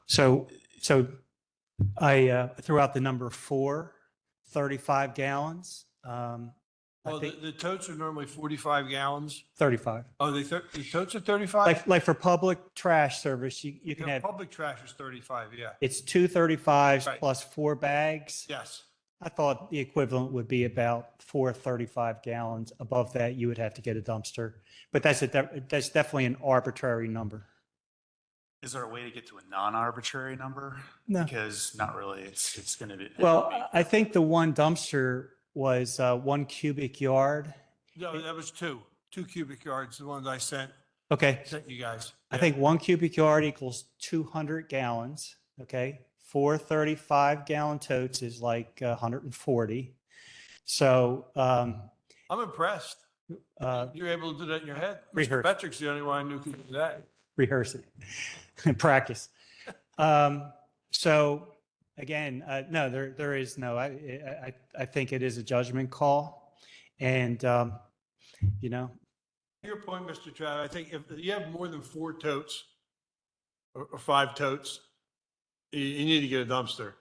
So I threw out the number 4, 35 gallons. I Well, think the totes are normally 45 gallons. 35. Oh, the totes are 35? Like for public trash service, you can have, Public trash is 35, yeah. it's 2 35s Right. plus 4 bags. Yes. I thought the equivalent would be about 4 35 gallons. Above that, you would have to get a dumpster. But that's definitely an arbitrary number. Is there a way to get to a non-arbitrary number? No. Because not really. It's going to be. Well, I think the one dumpster was 1 cubic yard. No, that was 2 cubic yards, the ones I sent Okay. you guys. I think 1 cubic yard equals 200 gallons. Okay. 4 35 gallon totes is like 140. So, I'm impressed. You're able to do that in your head. Mr. Rehearse. Patrick's the only one I knew could do that. rehearse it and practice. So again, no, there is no, I think it is a judgment call. And, Your point, Mr. Travis, I think if you have more than 4 totes or 5 totes, you need to get a dumpster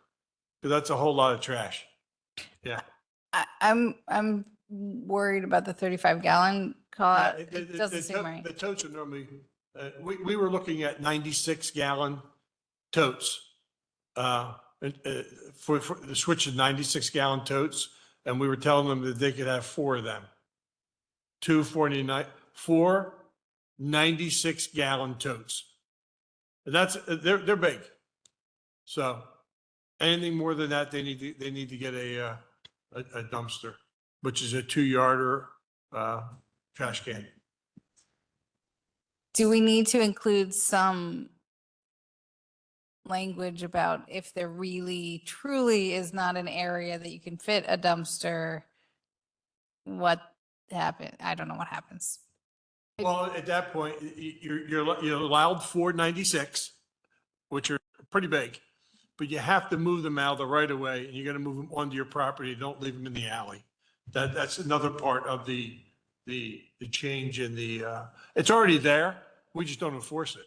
because that's a whole lot of trash. Yeah. I'm worried about the 35 gallon call out. The- It the- doesn't the seem to- right. The totes are normally, we were looking at 96 gallon totes. For the switch to 96 gallon totes, and we were telling them that they could have 4 of them. 4 96 gallon totes. And that's, they're big. So anything more than that, they need to get a dumpster, which is a 2-yarder trash can. Do we need to include some language about if there really truly is not an area that you can fit a dumpster, what happened? I don't know what happens. Well, at that point, you're allowed 496, which are pretty big, but you have to move them out of the right of way, and you got to move them onto your property. Don't leave them in the alley. That's another part of the change in it's already there. We just don't enforce it.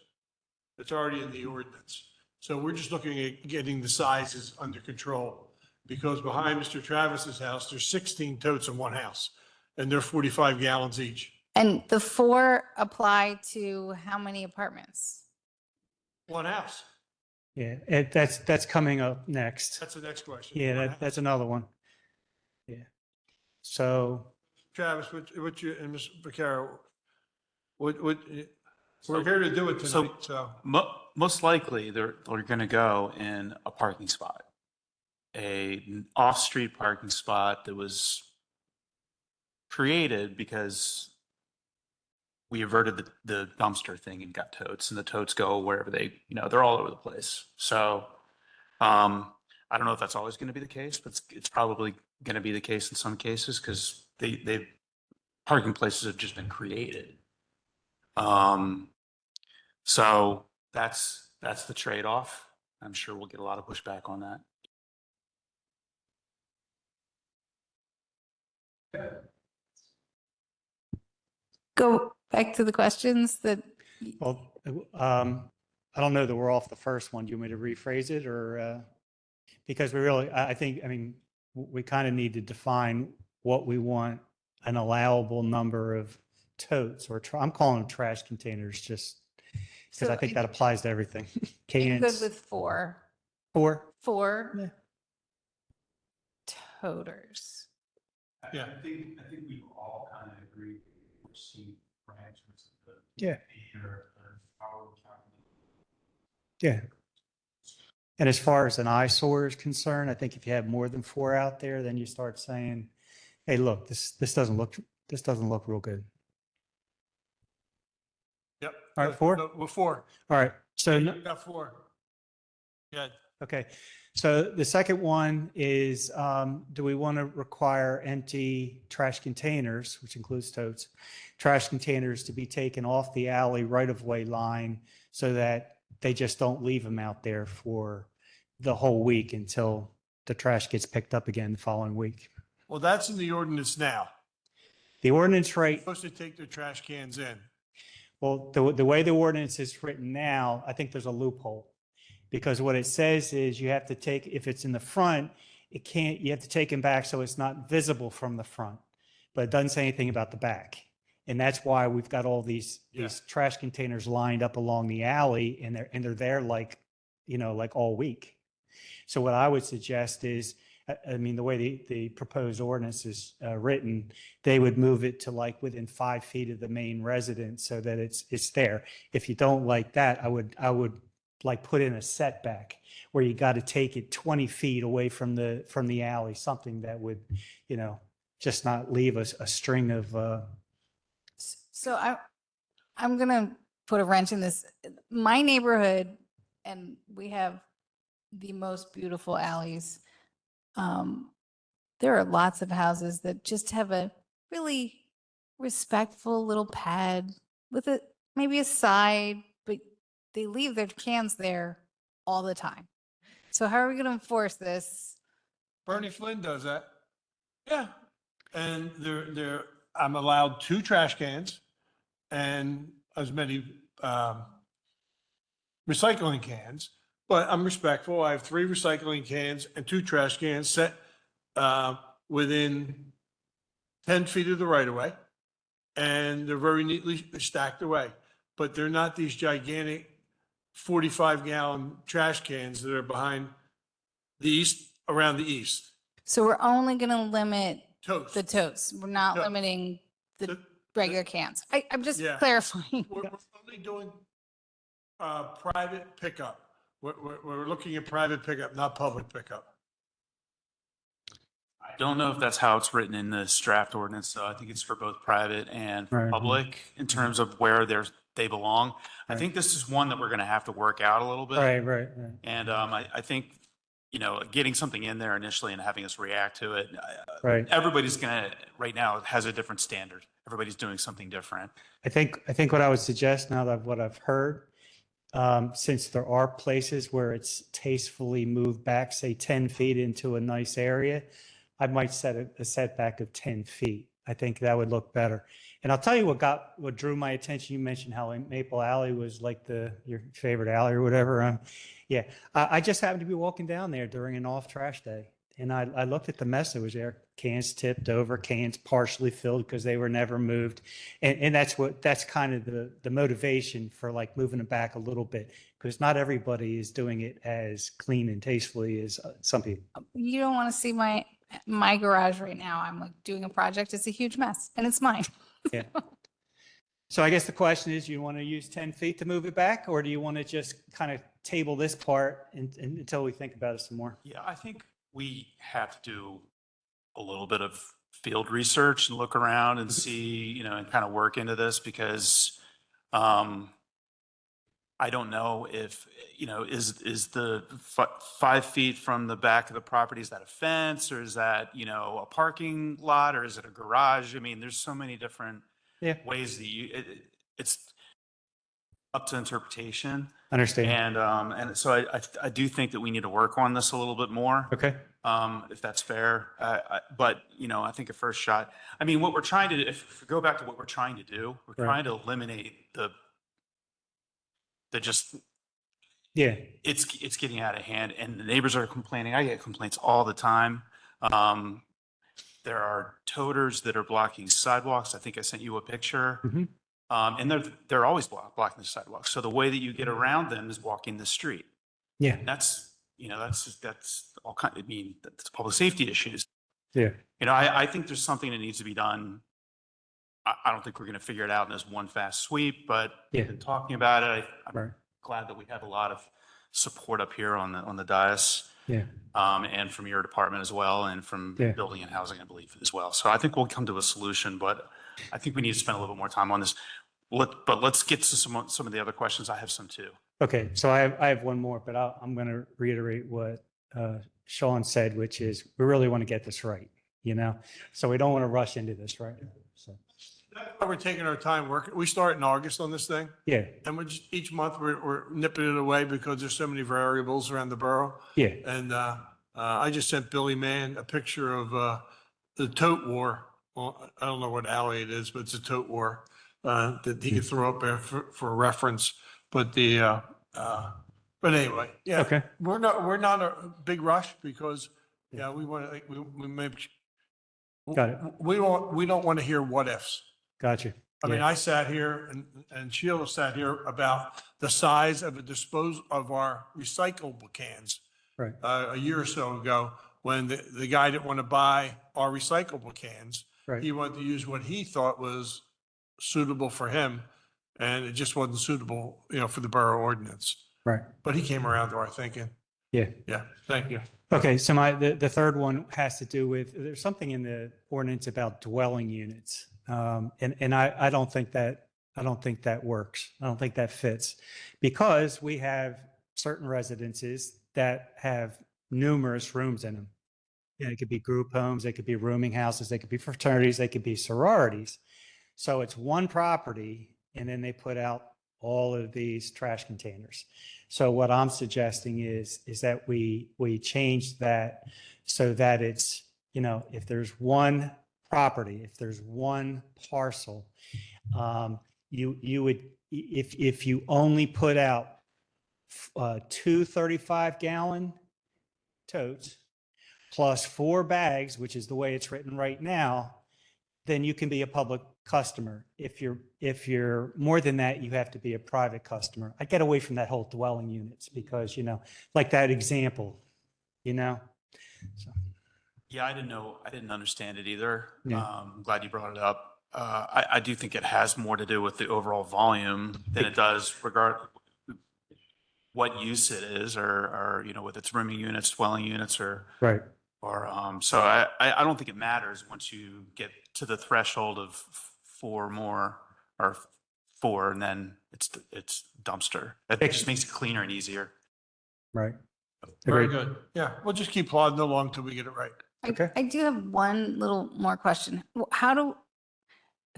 It's already in the ordinance. So we're just looking at getting the sizes under control, because behind Mr. Travis's house, there's 16 totes in one house, and they're 45 gallons each. And the 4 apply to how many apartments? One house. Yeah, that's coming up next. That's the next question. Yeah, One house. that's another one. Yeah. So, Travis, what you, and Ms. Vaccaro, we're here to do it So- tonight, so. Most likely, they're going to go in a parking spot, an off-street parking spot that was created because we averted the dumpster thing and got totes, and the totes go wherever they're all over the place. So I don't know if that's always going to be the case, but it's probably going to be the case in some cases because parking places have just been created. So that's the trade-off. I'm sure we'll get a lot of pushback on that. Go back to the questions that, well, I don't know that we're off the first one. Do you want me to rephrase it or, because we really, I think, I mean, we kind of need to define what we want an allowable number of totes or I'm calling them trash containers just because So I think I- that applies to everything. I'm Cans. good with 4. 4. 4 Yeah. toters. Yeah. I think we all kind of agree we're seeing branches of the Yeah. or Yeah. And as far as an eyesore is concerned, I think if you have more than 4 out there, then you start saying, hey, look, this doesn't look real good. Yep. All right, 4? No, we're 4. All right. So, You got 4. Yeah. okay. So the second one is, do we want to require empty trash containers, which includes totes, trash containers to be taken off the alley right-of-way line so that they just don't leave them out there for the whole week until the trash gets picked up again the following week? Well, that's in the ordinance now. The ordinance rate, Supposed to take their trash cans in. well, the way the ordinance is written now, I think there's a loophole. Because what it says is you have to take, if it's in the front, you have to take them back so it's not visible from the front. But it doesn't say anything about the back. And that's why we've got all these trash containers lined up along the alley and they're there like all week. So what I would suggest is, I mean, the way the proposed ordinance is written, they would move it to like within 5 feet of the main residence so that it's there. If you don't like that, I would like put in a setback where you got to take it 20 feet away from the alley, something that would, just not leave us a string of, So I'm going to put a wrench in this. My neighborhood, and we have the most beautiful alleys. There are lots of houses that just have a really respectful little pad with maybe a side, but they leave their cans there all the time. So how are we going to enforce this? Bernie Flynn does that. Yeah. And I'm allowed 2 trash cans and as many recycling cans, but I'm respectful. I have 3 recycling cans and 2 trash cans set within 10 feet of the right of way. And they're very neatly stacked away, but they're not these gigantic 45-gallon trash cans that are behind around the east. So we're only going to limit Toast. the totes. We're not Totes. limiting the The- regular cans. I'm just Yeah. clarifying. We're only doing private pickup. We're looking at private pickup, not public pickup. I don't know if that's how it's written in this draft ordinance, so I think it's for both private and for Right. public in terms of where they belong. I Right. think this is one that we're going to have to work out a little bit. Right. And I think, getting something in there initially and having us react to it, Right. everybody's right now has a different standard. Everybody's doing something different. I think what I would suggest now that what I've heard, since there are places where it's tastefully moved back, say 10 feet into a nice area, I might set a setback of 10 feet. I think that would look better. And I'll tell you what drew my attention. You mentioned how Maple Alley was like your favorite alley or whatever. Yeah, I just happened to be walking down there during an off trash day. And I looked at the mess that was there. Cans tipped over, cans partially filled because they were never moved. And that's kind of the motivation for like moving it back a little bit, because not everybody is doing it as clean and tastefully as some people. You don't want to see my garage right now. I'm like doing a project. It's a huge mess and it's mine. Yeah. So I guess the question is, you want to use 10 feet to move it back, or do you want to just kind of table this part until we think about it some more? Yeah, I think we have to do a little bit of field research and look around and see, and kind of work into this because I don't know if, is the 5 feet from the back of the property, is that a fence, or is that, a parking lot, or is it a garage? I mean, there's so many different ways that it's up to interpretation. Understand. And so I do think that we need to work on this a little bit more. Okay. If that's fair. But, I think a first shot, I mean, what we're trying to, if we go back to what we're trying to do, we're trying to eliminate the just, Yeah. it's getting out of hand and the neighbors are complaining. I get complaints all the time. There are toters that are blocking sidewalks. I think I sent you a picture. Mhm. And they're always blocking the sidewalks. So the way that you get around them is walking the street. Yeah. And that's all kind of, that's public safety issues. Yeah. I think there's something that needs to be done. I don't think we're going to figure it out in this one fast sweep, but Yeah. we've been talking about it. I'm Right. glad that we have a lot of support up here on the dais. Yeah. And from your department as well, and from Yeah. building and housing, I believe, as well. So I think we'll come to a solution, but I think we need to spend a little bit more time on this. But let's get to some of the other questions. I have some too. Okay. So I have one more, but I'm going to reiterate what Sean said, which is we really want to get this right, so we don't want to rush into this, right? So, That's why we're taking our time working. We start in August on this thing, yeah. and each month we're nipping it away because there's so many variables around the borough. Yeah. And I just sent Billy Mann a picture of the tote war. Well, I don't know what alley it is, but it's a tote war that he could throw up there for reference. But but anyway, yeah. Okay. We're not a big rush because we want to we maybe Got it. we don't want to hear what ifs. Gotcha. I mean, I sat here and Sheila sat here about the size of of our recyclable cans Right. a year or so ago, when the guy didn't want to buy our recyclable cans. Right. He wanted to use what he thought was suitable for him, and it just wasn't suitable, for the borough ordinance. Right. But he came around to our thinking. Yeah. Yeah, thank you. Okay, so the third one has to do with, there's something in the ordinance about dwelling units. And I don't think that works. I don't think that fits, because we have certain residences that have numerous rooms in them. It could be group homes, they could be rooming houses, they could be fraternities, they could be sororities. So it's one property, and then they put out all of these trash containers. So what I'm suggesting is that we change that so that it's, if there's one property, if there's one parcel, you would, if you only put out 2 35-gallon totes plus 4 bags, which is the way it's written right now, then you can be a public customer. If you're more than that, you have to be a private customer. I get away from that whole dwelling units because, like that example, So, Yeah, I didn't understand it either. Yeah. I'm glad you brought it up. I do think it has more to do with the overall volume than it does regard what use it is, or whether it's rooming units, dwelling units, or right. So I don't think it matters once you get to the threshold of 4 more or 4 and then it's dumpster. It just makes it cleaner and easier. Right. Very Agreed. good. Yeah, we'll just keep plodding along till we get it right. Okay. I do have one little more question.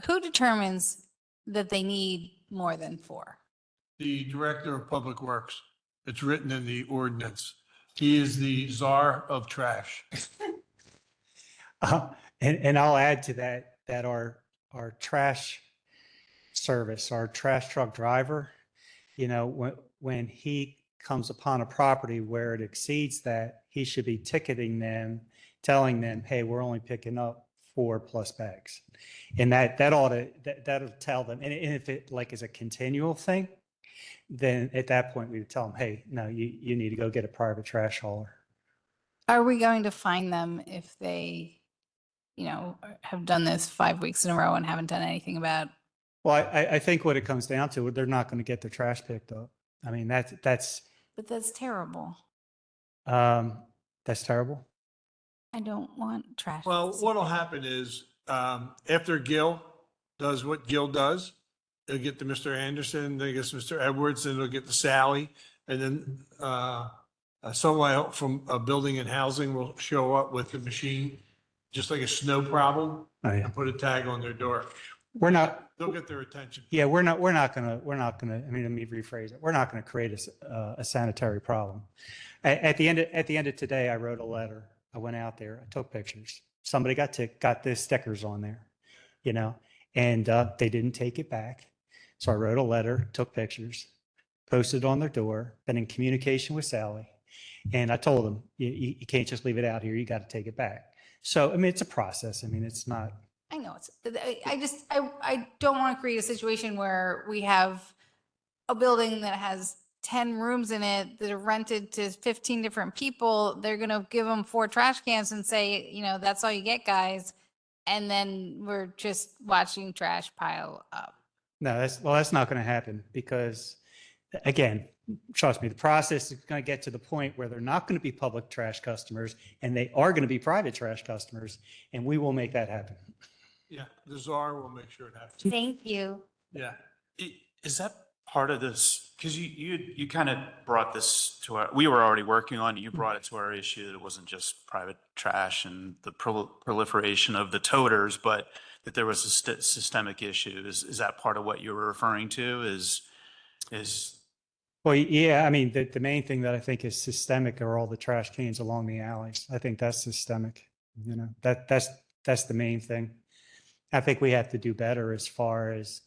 Who determines that they need more than 4? The Director of Public Works. It's written in the ordinance. He is the czar of trash. And I'll add to that, that our trash service, our trash truck driver, you know, when he comes upon a property where it exceeds that, he should be ticketing them, telling them, hey, we're only picking up 4+ bags. And that'll tell them. And if it like is a continual thing, then at that point we would tell them, hey, no, you need to go get a private trash hauler. Are we going to fine them if they, you know, have done this 5 weeks in a row and haven't done anything about? Well, I think what it comes down to, they're not going to get their trash picked up. I mean, that's But that's terrible. that's terrible. I don't want trash. Well, what'll happen is, after Gil does what Gil does, they'll get to Mr. Anderson, then it gets Mr. Edwards, then they'll get to Sally, and then, someone from building and housing will show up with the machine, just like a snow problem, Oh, yeah. and put a tag on their door. We're not, They'll get their attention. yeah, we're not gonna, I mean, let me rephrase it. We're not gonna create a sanitary problem. At the end of today, I wrote a letter. I went out there, I took pictures. Somebody got the stickers on there, you know, and they didn't take it back. So I wrote a letter, took pictures, posted it on their door, been in communication with Sally. And I told them, you can't just leave it out here. You got to take it back. So, I mean, it's a process. I mean, it's not. I know I don't want to create a situation where we have a building that has 10 rooms in it that are rented to 15 different people. They're going to give them 4 trash cans and say, you know, that's all you get, guys. And then we're just watching trash pile up. No, that's not going to happen because, again, trust me, the process is going to get to the point where they're not going to be public trash customers and they are going to be private trash customers, and we will make that happen. Yeah, the czar will make sure it happens. Thank you. Yeah. Is that part of this? Because you kind of brought this to our, we were already working on it. You brought it to our issue that it wasn't just private trash and the proliferation of the toters, but that there was a systemic issue. Is that part of what you were referring to? Is Well, yeah, I mean, the main thing that I think is systemic are all the trash cans along the alleys. I think that's systemic, you know, that's the main thing. I think we have to do better as far as,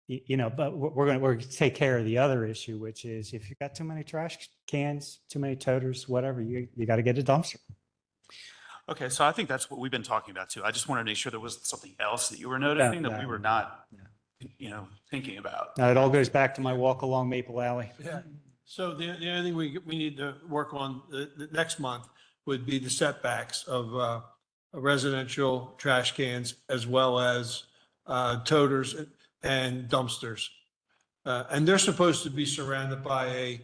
you know, but we're going to take care of the other issue, which is if you've got too many trash cans, too many toters, whatever, you got to get a dumpster. Okay, so I think that's what we've been talking about too. I just wanted to make sure there was something else that you were noticing that we were not, you know, thinking about. Now, it all goes back to my walk along Maple Alley. Yeah. So the other thing we need to work on the next month would be the setbacks of residential trash cans as well as toters and dumpsters. And they're supposed to be surrounded by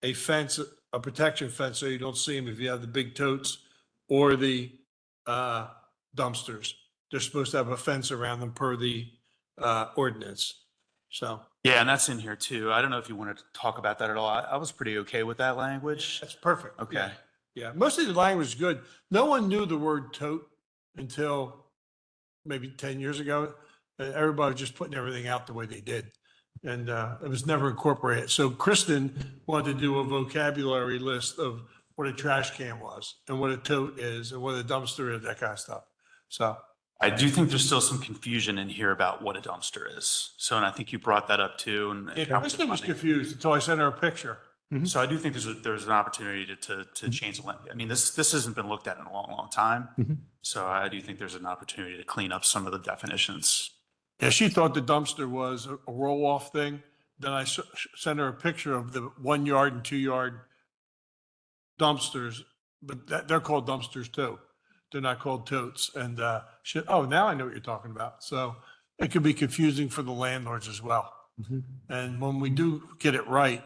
a fence, a protection fence, so you don't see them if you have the big totes or the dumpsters. They're supposed to have a fence around them per the ordinance. So Yeah, and that's in here too. I don't know if you wanted to talk about that at all. I was pretty okay with that language. that's perfect. Okay. Yeah. Yeah, most of the language is good. No one knew the word tote until maybe 10 years ago. Everybody was just putting everything out the way they did. And it was never incorporated. So Kristen wanted to do a vocabulary list of what a trash can was and what a tote is and what a dumpster is, that kind of stuff. So, I do think there's still some confusion in here about what a dumpster is. So, and I think you brought that up too. And yeah, Kristen was confused until I sent her a picture. So I do think there's an opportunity to change the language. I mean, this hasn't been looked at in a long, long time. So I do think there's an opportunity to clean up some of the definitions. Yeah, she thought the dumpster was a roll-off thing. Then I sent her a picture of the 1 yard and 2 yard dumpsters, but they're called dumpsters too. They're not called totes. And she, oh, now I know what you're talking about. So it could be confusing for the landlords as well. And when we do get it right,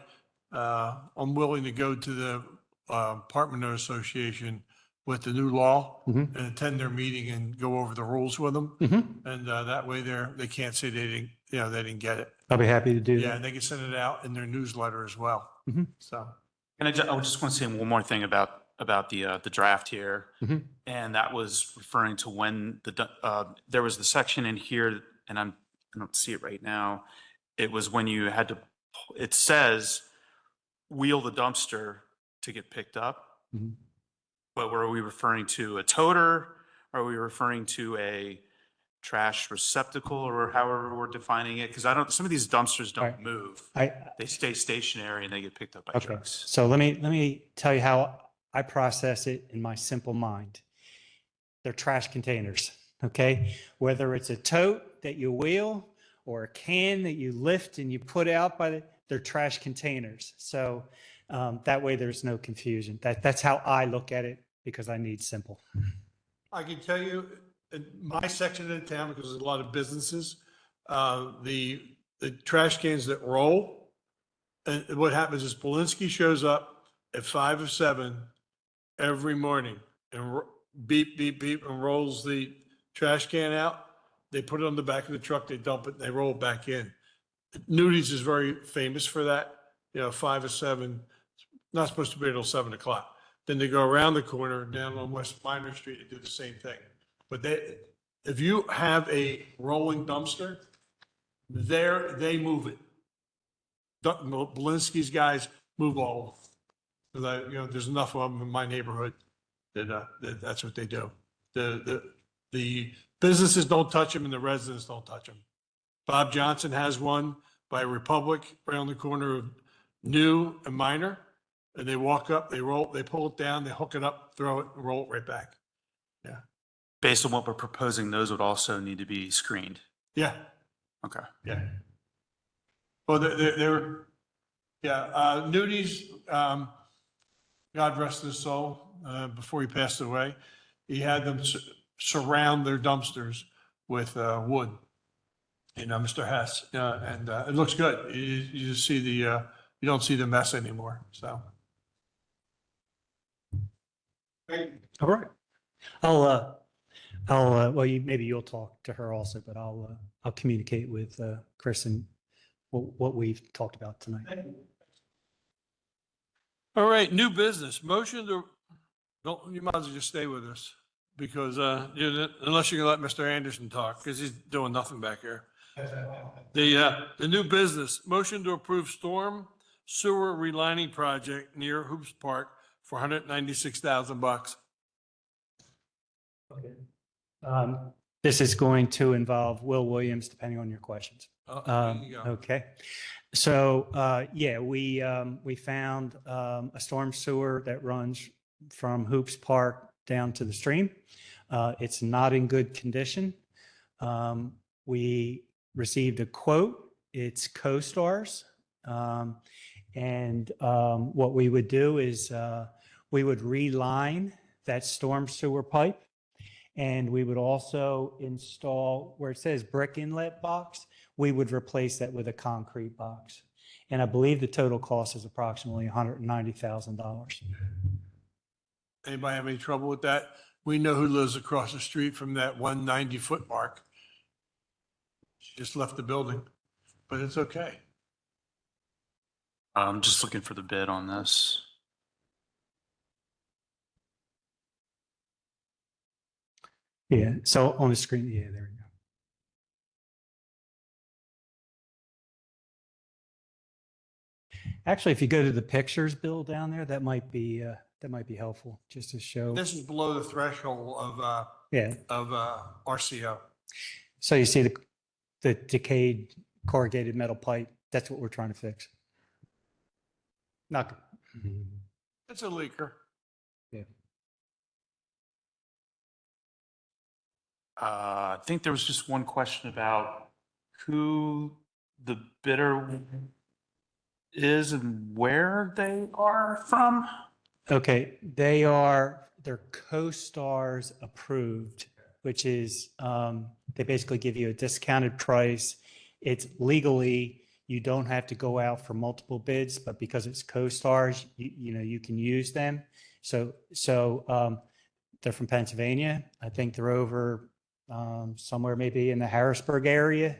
I'm willing to go to the Apartment Owner Association with the new law Mhm. and attend their meeting and go over the rules with them. Mhm. And that way they can't say they didn't, they didn't get it. I'll be happy to do Yeah, that. and they can send it out in their newsletter as well. Mhm. So, And I just want to say one more thing about the draft here. Mhm. And that was referring to when there was the section in here, and I don't see it right now. It was when you had to, it says wheel the dumpster to get picked up. Mhm. But were we referring to a toter? Are we referring to a trash receptacle, or however we're defining it? Because some of these dumpsters don't Right. move. I, They stay stationary and they get picked up by okay. trucks. So let me tell you how I process it in my simple mind. They're trash containers, okay? Whether it's a tote that you wheel or a can that you lift and you put out they're trash containers. So that way there's no confusion. That's how I look at it because I need simple. I can tell you, in my section of the town, because there's a lot of businesses, the trash cans that roll, and what happens is Polinsky shows up at 5 or 7 every morning and beep, beep, beep, and rolls the trash can out. They put it on the back of the truck, they dump it, and they roll it back in. Nudies is very famous for that, 5 or 7, not supposed to be until 7 o'clock. Then they go around the corner down on West Minor Street and do the same thing. But if you have a rolling dumpster, they move it. Belinsky's guys move all of them. There's enough of them in my neighborhood that's what they do. The businesses don't touch them and the residents don't touch them. Bob Johnson has one by Republic right on the corner of New and Minor. And they walk up, they pull it down, they hook it up, throw it, and roll it right back. Yeah. Based on what we're proposing, those would also need to be screened. Yeah. Okay. Yeah. Well, Nudies, God rest his soul, before he passed away, he had them surround their dumpsters with wood. Mr. Hess, and it looks good. You just see you don't see the mess anymore, so. All right. Well, maybe you'll talk to her also, but I'll communicate with Chris and what we've talked about tonight. All right, new business, motion to, you might as well just stay with us because, unless you're gonna let Mr. Anderson talk, because he's doing nothing back here. The new business, motion to approve storm sewer relining project near Hoops Park for $196,000. This is going to involve Will Williams, depending on your questions. There you go. Okay. So, we found a storm sewer that runs from Hoops Park down to the stream. It's not in good condition. We received a quote. It's CoStar's. And what we would do is we would reline that storm sewer pipe. And we would also install where it says brick inlet box, we would replace that with a concrete box. And I believe the total cost is approximately $190,000. Anybody have any trouble with that? We know who lives across the street from that 190-foot mark. She just left the building, but it's okay. I'm just looking for the bid on this. Yeah, so on the screen, yeah, there we go. Actually, if you go to the pictures, Bill, down there, that might be helpful just to show. This is below the threshold of Yeah, RCO. so you see the decayed corrugated metal pipe. That's what we're trying to fix. Not. It's a leaker. Yeah. I think there was just one question about who the bidder is and where they are from. Okay, they're CoStar's approved, which is, they basically give you a discounted price. It's legally, you don't have to go out for multiple bids, but because it's CoStar's, you can use them. So They're from Pennsylvania. I think they're over somewhere maybe in the Harrisburg area.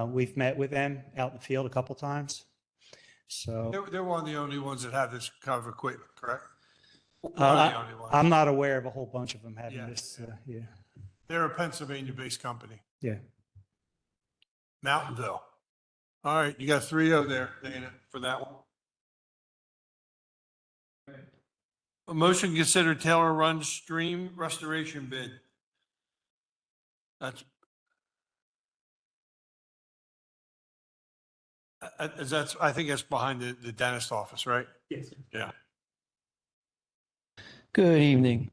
We've met with them out in the field a couple times. So They're one of the only ones that have this kind of equipment, correct? One of Uh, the only ones. I'm not aware of a whole bunch of them having Yeah, this. Yeah, They're a Pennsylvania-based company, yeah. Mountainville. All right, you got 3-0 there, Dana, for that one. A motion to consider Taylor Run stream restoration bid. That's. I think that's behind the dentist office, right? Yes. Yeah. Good evening.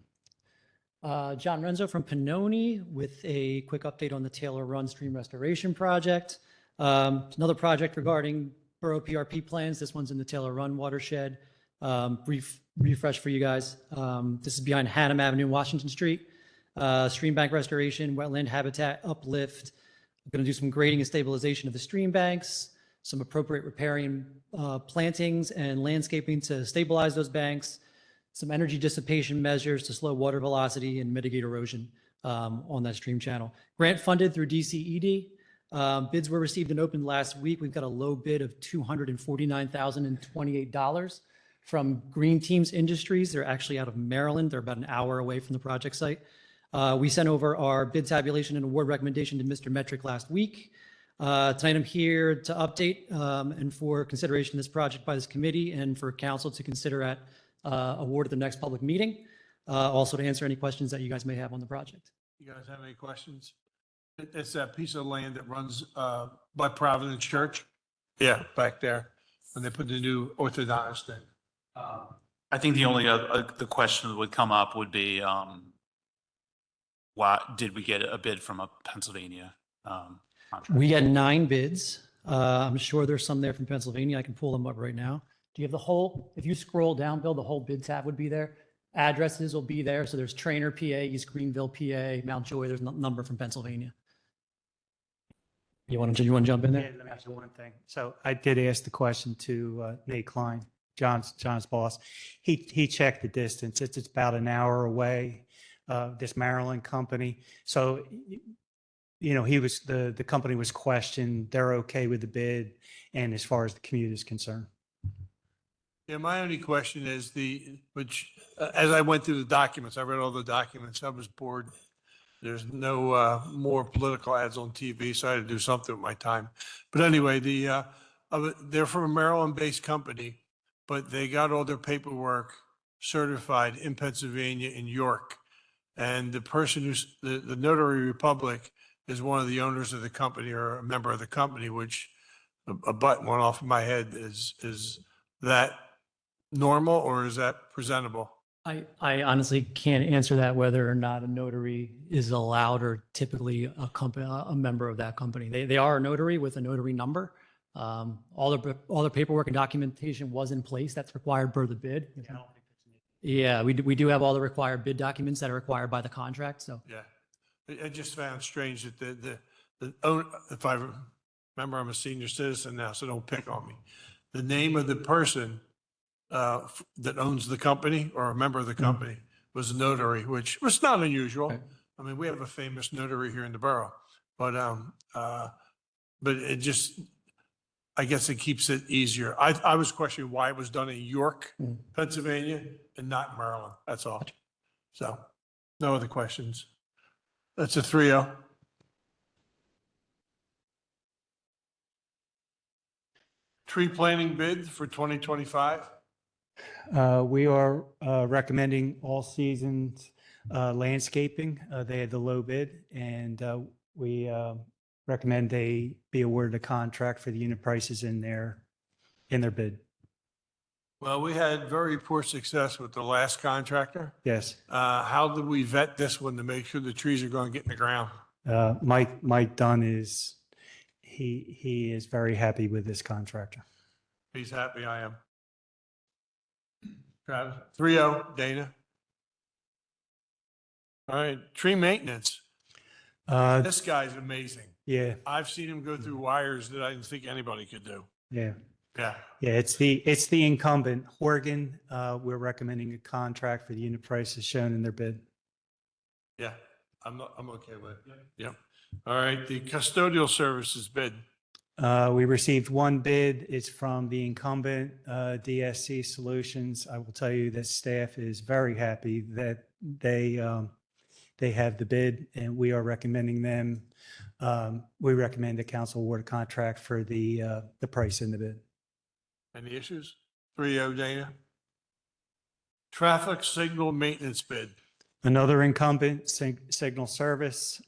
John Renzo from Panoni with a quick update on the Taylor Run Stream Restoration Project. It's another project regarding borough PRP plans. This one's in the Taylor Run watershed. Brief refresh for you guys. This is behind Hannam Avenue, Washington Street. Stream bank restoration, wetland habitat uplift. We're going to do some grading and stabilization of the stream banks, some appropriate riparian plantings and landscaping to stabilize those banks, some energy dissipation measures to slow water velocity and mitigate erosion on that stream channel. Grant funded through DCED. Bids were received and opened last week. We've got a low bid of $249,028 from Green Teams Industries. They're actually out of Maryland. They're about an hour away from the project site. We sent over our bid tabulation and award recommendation to Mr. Metric last week. Tonight I'm here to update and for consideration of this project by this committee and for council to consider at award at the next public meeting. Also to answer any questions that you guys may have on the project. You guys have any questions? It's that piece of land that runs by Providence Church. Yeah, back there, when they put the new orthodontist in. I think the only the question that would come up would be, why did we get a bid from a Pennsylvania contractor? We had 9 bids. I'm sure there's some there from Pennsylvania. I can pull them up right now. Do you have the whole, if you scroll down, Bill, the whole bid tab would be there. Addresses will be there. So there's Trainer, PA, East Greenville, PA, Mount Joy. There's a number from Pennsylvania. You want to jump in Yeah, there? let me ask you one thing. So I did ask the question to Nate Klein, John's boss. He checked the distance. It's about an hour away, this Maryland company. So, you know, the company was questioned. They're okay with the bid. And as far as the commute is concerned. Yeah, my only question is as I went through the documents, I read all the documents, I was bored. There's no more political ads on TV, so I had to do something with my time. But anyway, they're from a Maryland-based company, but they got all their paperwork certified in Pennsylvania, in York. And the person who's, the Notary Republic is one of the owners of the company or a member of the company, which a button went off in my head. Is that normal or is that presentable? I honestly can't answer that whether or not a notary is allowed or typically a member of that company. They are a notary with a notary number. All the paperwork and documentation was in place that's required per the bid. Yeah, we do have all the required bid documents that are required by the contract. So Yeah. I just found strange that the owner, if I remember, I'm a senior citizen now, so don't pick on me. The name of the person that owns the company or a member of the company was a notary, which was not unusual. Right. I mean, we have a famous notary here in the borough, but it just, I guess it keeps it easier. I was questioning why it was done in York, Pennsylvania, and not Maryland. That's all. So, no other questions. That's a 3-0. Tree planting bid for 2025. We are recommending All Seasons Landscaping. They had the low bid, and we recommend they be awarded a contract for the unit prices in their bid. Well, we had very poor success with the last contractor. Yes. How did we vet this one to make sure the trees are going to get in the ground? Mike Dunn he is very happy with this contractor. He's happy, I am. Travis, 3-0, Dana. All right, tree maintenance. This guy's amazing. Yeah, I've seen him go through wires that I didn't think anybody could do. yeah. Yeah. Yeah, it's the incumbent, Horgan. We're recommending a contract for the unit prices shown in their bid. Yeah, I'm okay with it. Yep. All right, the custodial services bid. We received one bid. It's from the incumbent, DSC Solutions. I will tell you that staff is very happy that they have the bid and we are recommending them. We recommend the council award a contract for the price in the bid. Any issues? 3-0, Dana. Traffic signal maintenance bid. Another incumbent, Signal Service.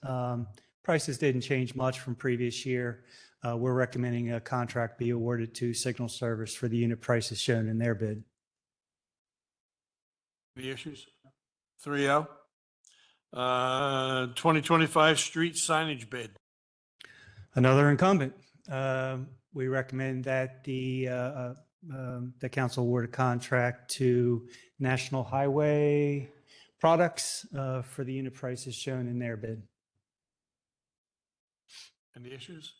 Prices didn't change much from previous year. We're recommending a contract be awarded to Signal Service for the unit prices shown in their bid. Any issues? 3-0. 2025 street signage bid. Another incumbent. We recommend that the council award a contract to National Highway Products for the unit prices shown in their bid. Any issues?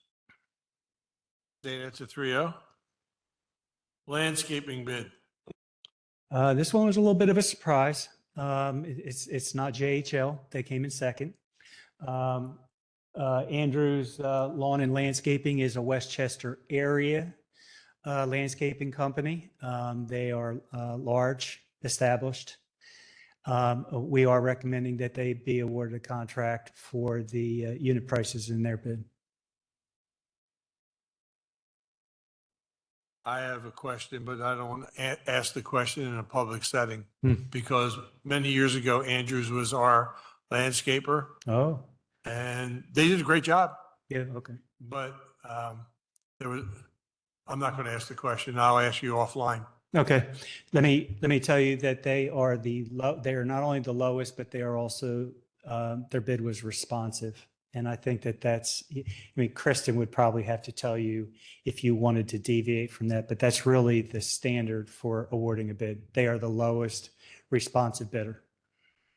Dana, it's a 3-0. Landscaping bid. This one was a little bit of a surprise. It's not JHL. They came in second. Andrews Lawn and Landscaping is a Westchester area landscaping company. They are large, established. We are recommending that they be awarded a contract for the unit prices in their bid. I have a question, but I don't want to ask the question in a public setting Hmm. because many years ago, Andrews was our landscaper Oh, and they did a great job. yeah, okay. But I'm not going to ask the question. I'll ask you offline. Okay, let me tell you that they are they are not only the lowest, but they are also, their bid was responsive. And I think that's, I mean, Kristen would probably have to tell you if you wanted to deviate from that, but that's really the standard for awarding a bid. They are the lowest responsive bidder.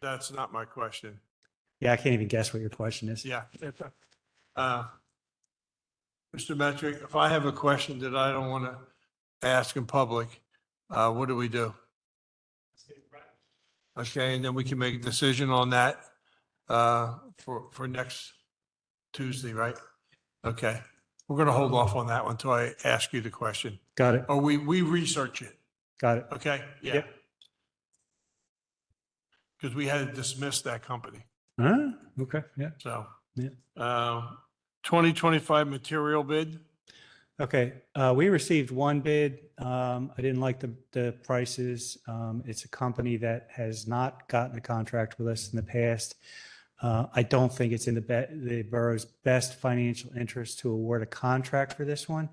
That's not my question. Yeah, I can't even guess what your question is. Yeah. Mr. Metrick, if I have a question that I don't want to ask in public, what do we do? Okay, and then we can make a decision on that for next Tuesday, right? Okay. We're going to hold off on that one until I ask you the question. Got it. Or we research it, Got it. okay? Yeah. Yep. Because we had to dismiss that company, Huh? Okay, yeah. so. Yeah. 2025 material bid. Okay, we received one bid. I didn't like the prices. It's a company that has not gotten a contract with us in the past. I don't think it's in the borough's best financial interest to award a contract for this one.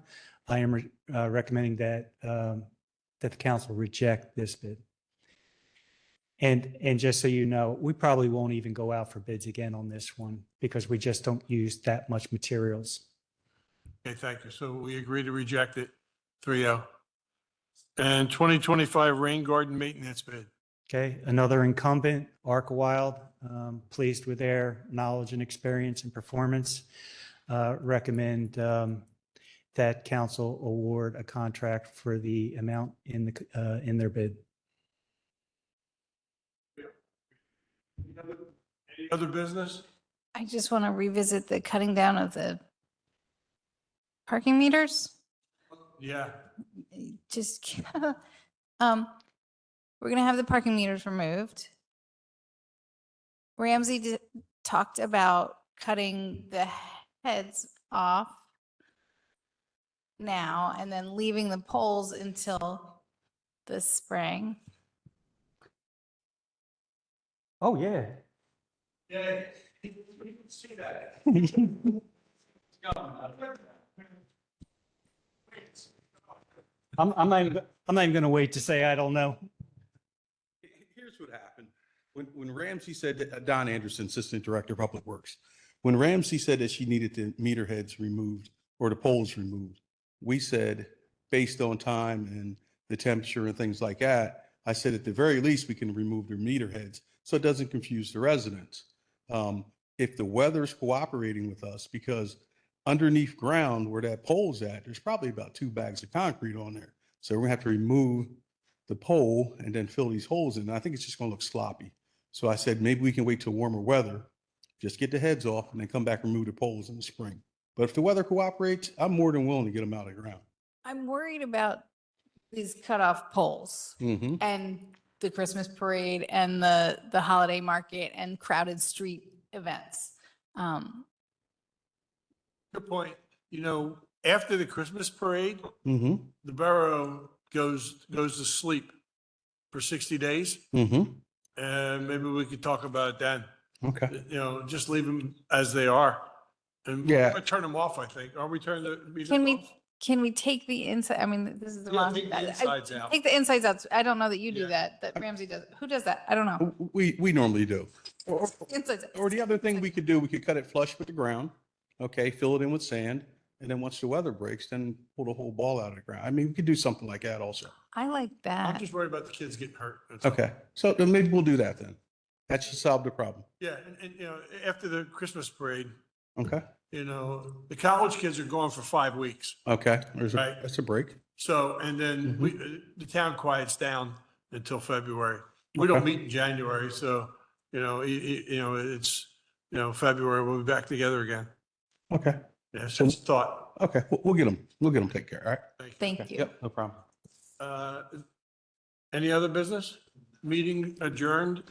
I am recommending that the council reject this bid. And just so you know, we probably won't even go out for bids again on this one because we just don't use that much materials. Okay, thank you. So we agree to reject it, 3-0. And 2025 rain garden maintenance bid. Okay, another incumbent, Arca Wild, pleased with their knowledge and experience and performance. Recommend that council award a contract for the amount in their bid. Any other business? I just want to revisit the cutting down of the parking meters. Yeah, Just, we're going to have the parking meters removed. Ramsey talked about cutting the heads off now and then leaving the poles until the spring. Oh, yeah. yeah, you can see that. I'm not even going to wait to say I don't know. Here's what happened. When Ramsey said that, Don Anderson, Assistant Director of Public Works, when Ramsey said that she needed the meter heads removed or the poles removed, we said, based on time and the temperature and things like that, I said, at the very least, we can remove their meter heads so it doesn't confuse the residents. If the weather's cooperating with us, because underneath ground where that pole's at, there's probably about 2 bags of concrete on there. So we're gonna have to remove the pole and then fill these holes in. I think it's just gonna look sloppy. So I said, maybe we can wait till warmer weather, just get the heads off and then come back and remove the poles in the spring. But if the weather cooperates, I'm more than willing to get them out of the ground. I'm worried about these cutoff poles Mm-hmm. and the Christmas parade and the holiday market and crowded street events. Good point. You know, after the Christmas parade, Mm-hmm. the borough goes to sleep for 60 days. Mm-hmm. And maybe we could talk about it then. Okay. You know, just leave them as they are. And Yeah. we'll turn them off, I think. Are we turning the meters Can off? we take the inside, I mean, this is the Yeah, wrong. take the insides out. Take the insides out. I don't know that you do Yeah. that Ramsey does. Who does that? I don't know. We normally do. Insides. Or the other thing we could do, we could cut it flush with the ground, okay, fill it in with sand, and then once the weather breaks, then pull the whole ball out of the ground. I mean, we could do something like that also. I like I'm that. just worried about the kids getting hurt. that's all. Okay, so then maybe we'll do that then. That should solve the problem. Yeah, and, you know, after the Christmas parade, Okay, you know, the college kids are gone for 5 weeks. okay, Right. that's a break. So, and then the town quiets down until February. We don't Okay. meet in January, so, you know, you know, it's, you know, February, we'll be back together again. Okay, Yeah, So- just thought. okay, we'll get them, taken care of, all right? Thank you. Yep, no problem. Any other business? Meeting adjourned